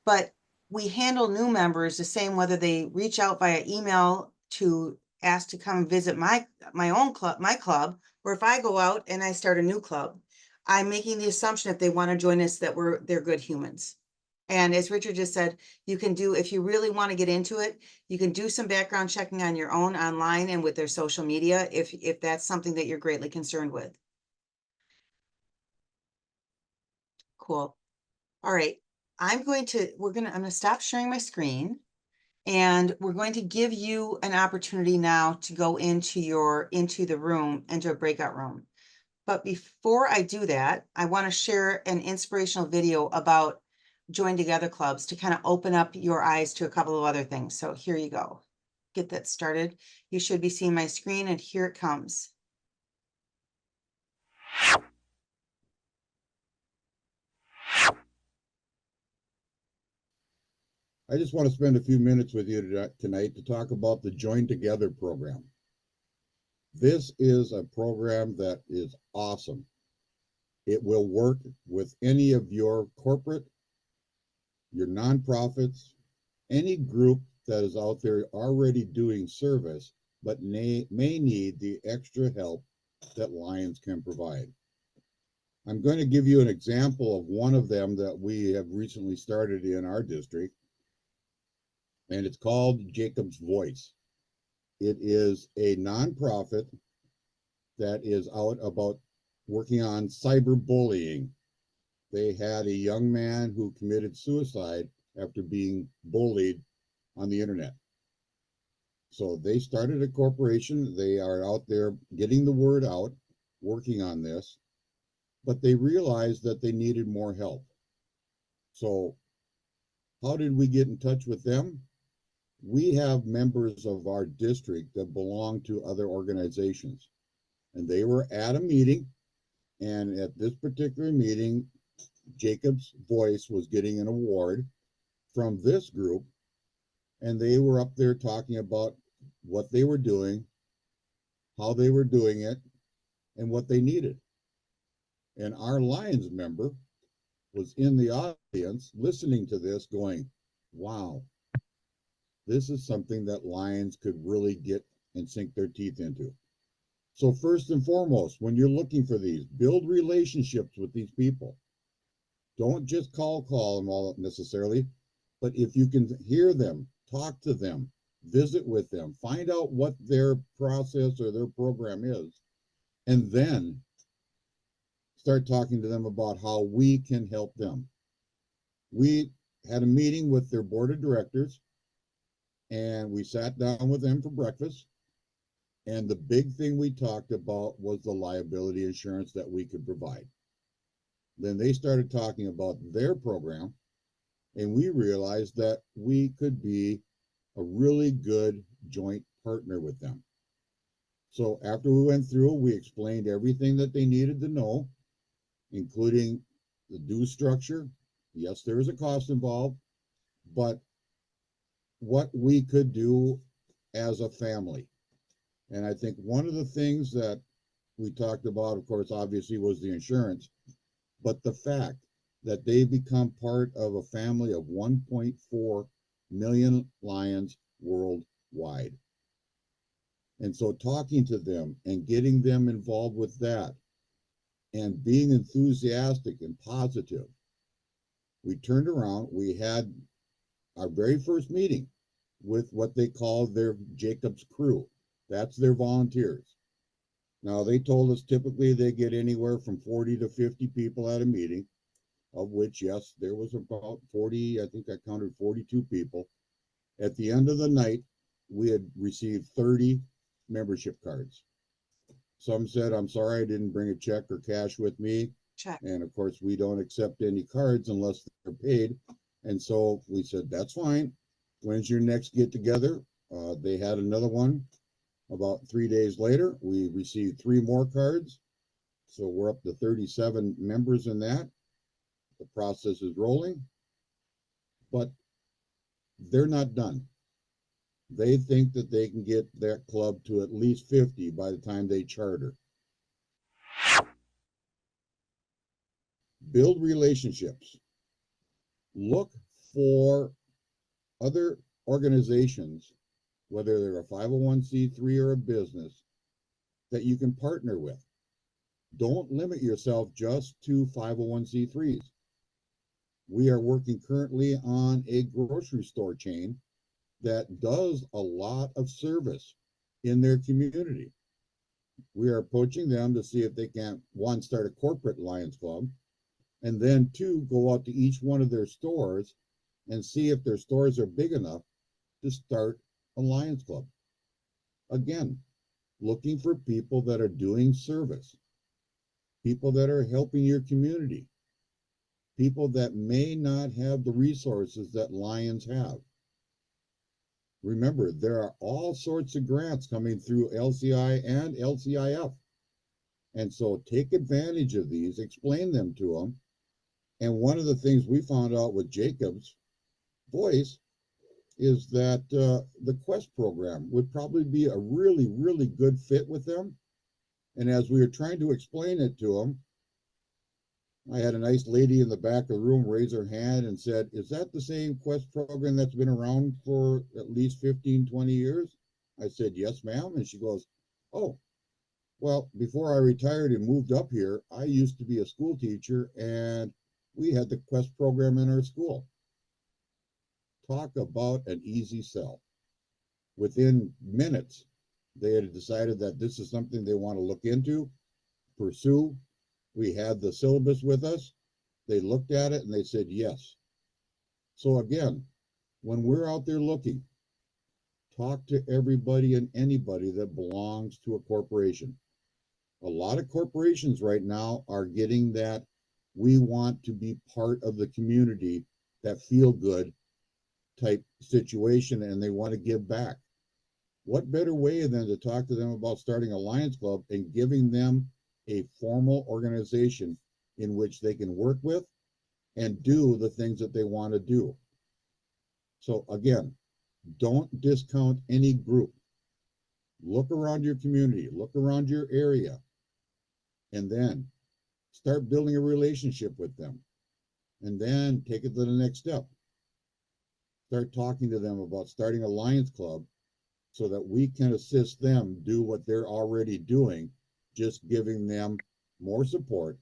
S2: but we handle new members the same whether they reach out via email to ask to come visit my club, or if I go out and I start a new club. I'm making the assumption if they want to join us that they're good humans. And as Richard just said, you can do, if you really want to get into it, you can do some background checking on your own online and with their social media if that's something that you're greatly concerned with. Cool. All right. I'm going to stop sharing my screen. And we're going to give you an opportunity now to go into the room, into a breakout room. But before I do that, I want to share an inspirational video about Join Together clubs to kind of open up your eyes to a couple of other things. So here you go. Get that started. You should be seeing my screen, and here it comes.
S6: I just want to spend a few minutes with you tonight to talk about the Join Together program. This is a program that is awesome. It will work with any of your corporate, your nonprofits, any group that is out there already doing service, but may need the extra help that Lions can provide. I'm going to give you an example of one of them that we have recently started in our district, and it's called Jacob's Voice. It is a nonprofit that is out about working on cyberbullying. They had a young man who committed suicide after being bullied on the internet. So they started a corporation. They are out there getting the word out, working on this, but they realized that they needed more help. So how did we get in touch with them? We have members of our district that belong to other organizations, and they were at a meeting, and at this particular meeting, Jacob's Voice was getting an award from this group, and they were up there talking about what they were doing, how they were doing it, and what they needed. And our Lions member was in the audience listening to this going, wow, this is something that Lions could really get and sink their teeth into. So first and foremost, when you're looking for these, build relationships with these people. Don't just call them all necessarily, but if you can hear them, talk to them, visit with them, find out what their process or their program is, and then start talking to them about how we can help them. We had a meeting with their board of directors, and we sat down with them for breakfast. And the big thing we talked about was the liability insurance that we could provide. Then they started talking about their program, and we realized that we could be a really good joint partner with them. So after we went through, we explained everything that they needed to know, including the due structure. Yes, there is a cost involved, but what we could do as a family. And I think one of the things that we talked about, of course, obviously was the insurance, but the fact that they become part of a family of 1.4 million Lions worldwide. And so talking to them and getting them involved with that and being enthusiastic and positive, we turned around, we had our very first meeting with what they call their Jacob's crew. That's their volunteers. Now, they told us typically they get anywhere from 40 to 50 people at a meeting, of which, yes, there was about 40, I think I counted 42 people. At the end of the night, we had received 30 membership cards. Some said, I'm sorry, I didn't bring a check or cash with me.
S2: Check.
S6: And of course, we don't accept any cards unless they're paid. And so we said, that's fine. When's your next get together? They had another one. About 3 days later, we received 3 more cards. So we're up to 37 members in that. The process is rolling, but they're not done. They think that they can get that club to at least 50 by the time they charter. Build relationships. Look for other organizations, whether they're a 501c3 or a business, that you can partner with. Don't limit yourself just to 501c3s. We are working currently on a grocery store chain that does a lot of service in their community. We are approaching them to see if they can, 1, start a corporate Lions Club, and then 2, go out to each one of their stores and see if their stores are big enough to start a Lions Club. Again, looking for people that are doing service, people that are helping your community, people that may not have the resources that Lions have. Remember, there are all sorts of grants coming through LCI and LCIF. And so take advantage of these, explain them to them. And one of the things we found out with Jacob's voice is that the Quest program would probably be a really, really good fit with them. And as we were trying to explain it to them, I had a nice lady in the back of the room raise her hand and said, is that the same Quest program that's been around for at least 15, 20 years? I said, yes, ma'am. And she goes, oh, well, before I retired and moved up here, I used to be a school teacher and we had the Quest program in our school. Talk about an easy sell. Within minutes, they had decided that this is something they want to look into, pursue. We had the syllabus with us. They looked at it and they said yes. So again, when we're out there looking, talk to everybody and anybody that belongs to a corporation. A lot of corporations right now are getting that we want to be part of the community, that feel good type situation, and they want to give back. What better way than to talk to them about starting a Lions Club and giving them a formal organization in which they can work with and do the things that they want to do. So again, don't discount any group. Look around your community, look around your area, and then start building a relationship with them. And then take it to the next step. Start talking to them about starting a Lions Club so that we can assist them do what they're already doing, just giving them more support,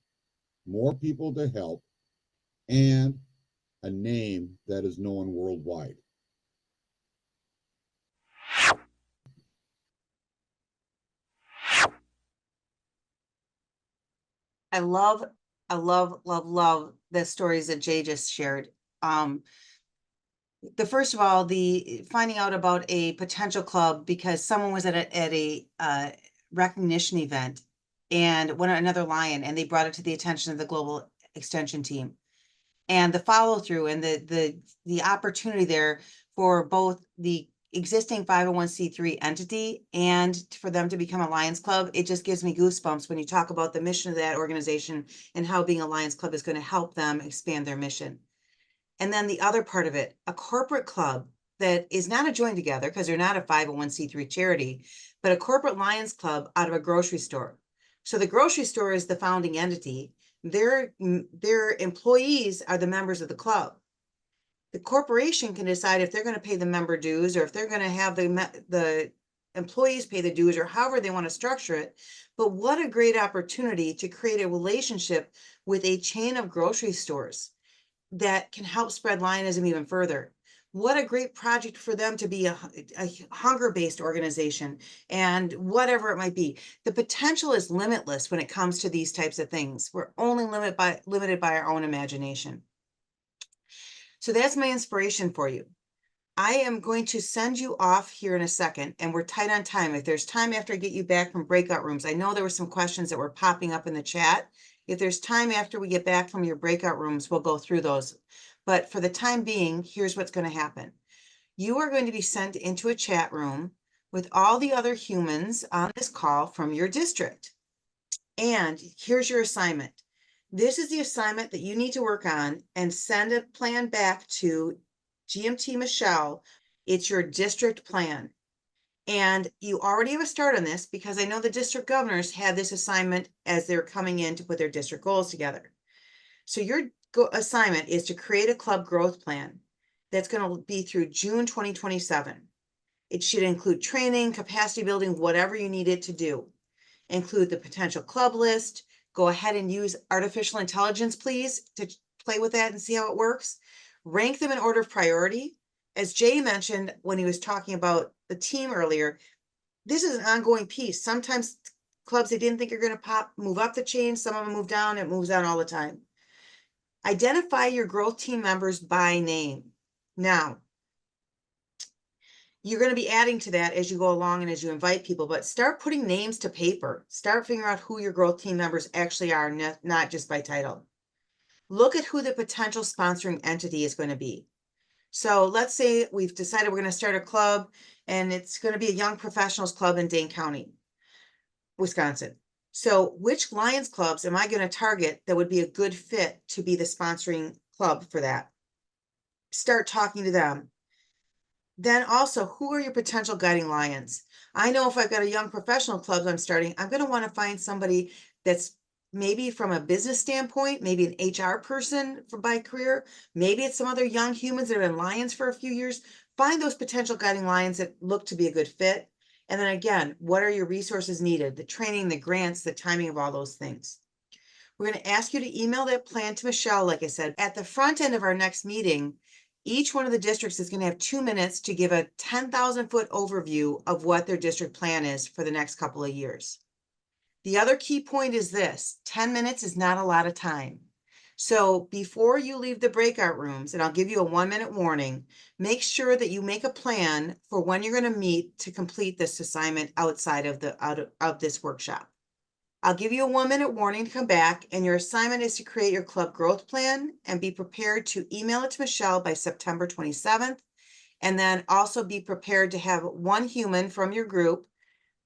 S6: more people to help, and a name that is known worldwide.
S2: I love the stories that Jay just shared. The first of all, the finding out about a potential club because someone was at a recognition event and another Lion, and they brought it to the attention of the global extension team, and the follow through and the opportunity there for both the existing 501c3 entity and for them to become a Lions Club. It just gives me goosebumps when you talk about the mission of that organization and how being a Lions Club is going to help them expand their mission. And then the other part of it, a corporate club that is not a join together because they're not a 501c3 charity, but a corporate Lions Club out of a grocery store. So the grocery store is the founding entity. Their employees are the members of the club. The corporation can decide if they're going to pay the member dues or if they're going to have the employees pay the dues or however they want to structure it. But what a great opportunity to create a relationship with a chain of grocery stores that can help spread Lionism even further. What a great project for them to be a hunger-based organization and whatever it might be. The potential is limitless when it comes to these types of things. We're only limited by our own imagination. So that's my inspiration for you. I am going to send you off here in a second, and we're tight on time. If there's time after I get you back from breakout rooms, I know there were some questions that were popping up in the chat. If there's time after we get back from your breakout rooms, we'll go through those. But for the time being, here's what's going to happen. You are going to be sent into a chat room with all the other humans on this call from your district. And here's your assignment. This is the assignment that you need to work on and send a plan back to GMT Michelle. It's your district plan. And you already have a start on this because I know the district governors had this assignment as they're coming in to put their district goals together. So your assignment is to create a club growth plan that's going to be through June 2027. It should include training, capacity building, whatever you need it to do. Include the potential club list. Go ahead and use artificial intelligence, please, to play with that and see how it works. Rank them in order of priority. As Jay mentioned when he was talking about the team earlier, this is an ongoing piece. Sometimes clubs they didn't think are going to move up the chain. Some of them move down. It moves down all the time. Identify your growth team members by name. Now, You're going to be adding to that as you go along and as you invite people, but start putting names to paper. Start figuring out who your growth team members actually are, not just by title. Look at who the potential sponsoring entity is going to be. So let's say we've decided we're going to start a club and it's going to be a young professionals club in Dane County, Wisconsin. So which Lions clubs am I going to target that would be a good fit to be the sponsoring club for that? Start talking to them. Then also, who are your potential guiding lions? I know if I've got a young professional club I'm starting, I'm going to want to find somebody that's maybe from a business standpoint, maybe an HR person by career, maybe it's some other young humans that have been lions for a few years. Find those potential guiding lions that look to be a good fit. And then again, what are your resources needed? The training, the grants, the timing of all those things. We're going to ask you to email that plan to Michelle, like I said. At the front end of our next meeting, each one of the districts is going to have 2 minutes to give a 10,000-foot overview of what their district plan is for the next couple of years. The other key point is this: 10 minutes is not a lot of time. So before you leave the breakout rooms, and I'll give you a 1-minute warning, make sure that you make a plan for when you're going to meet to complete this assignment outside of this workshop. I'll give you a 1-minute warning to come back, and your assignment is to create your club growth plan and be prepared to email it to Michelle by September 27th. And then also be prepared to have one human from your group,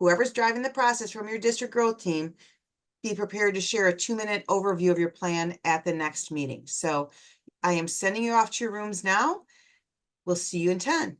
S2: whoever's driving the process from your district growth team, be prepared to share a 2-minute overview of your plan at the next meeting. So I am sending you off to your rooms now. We'll see you in 10.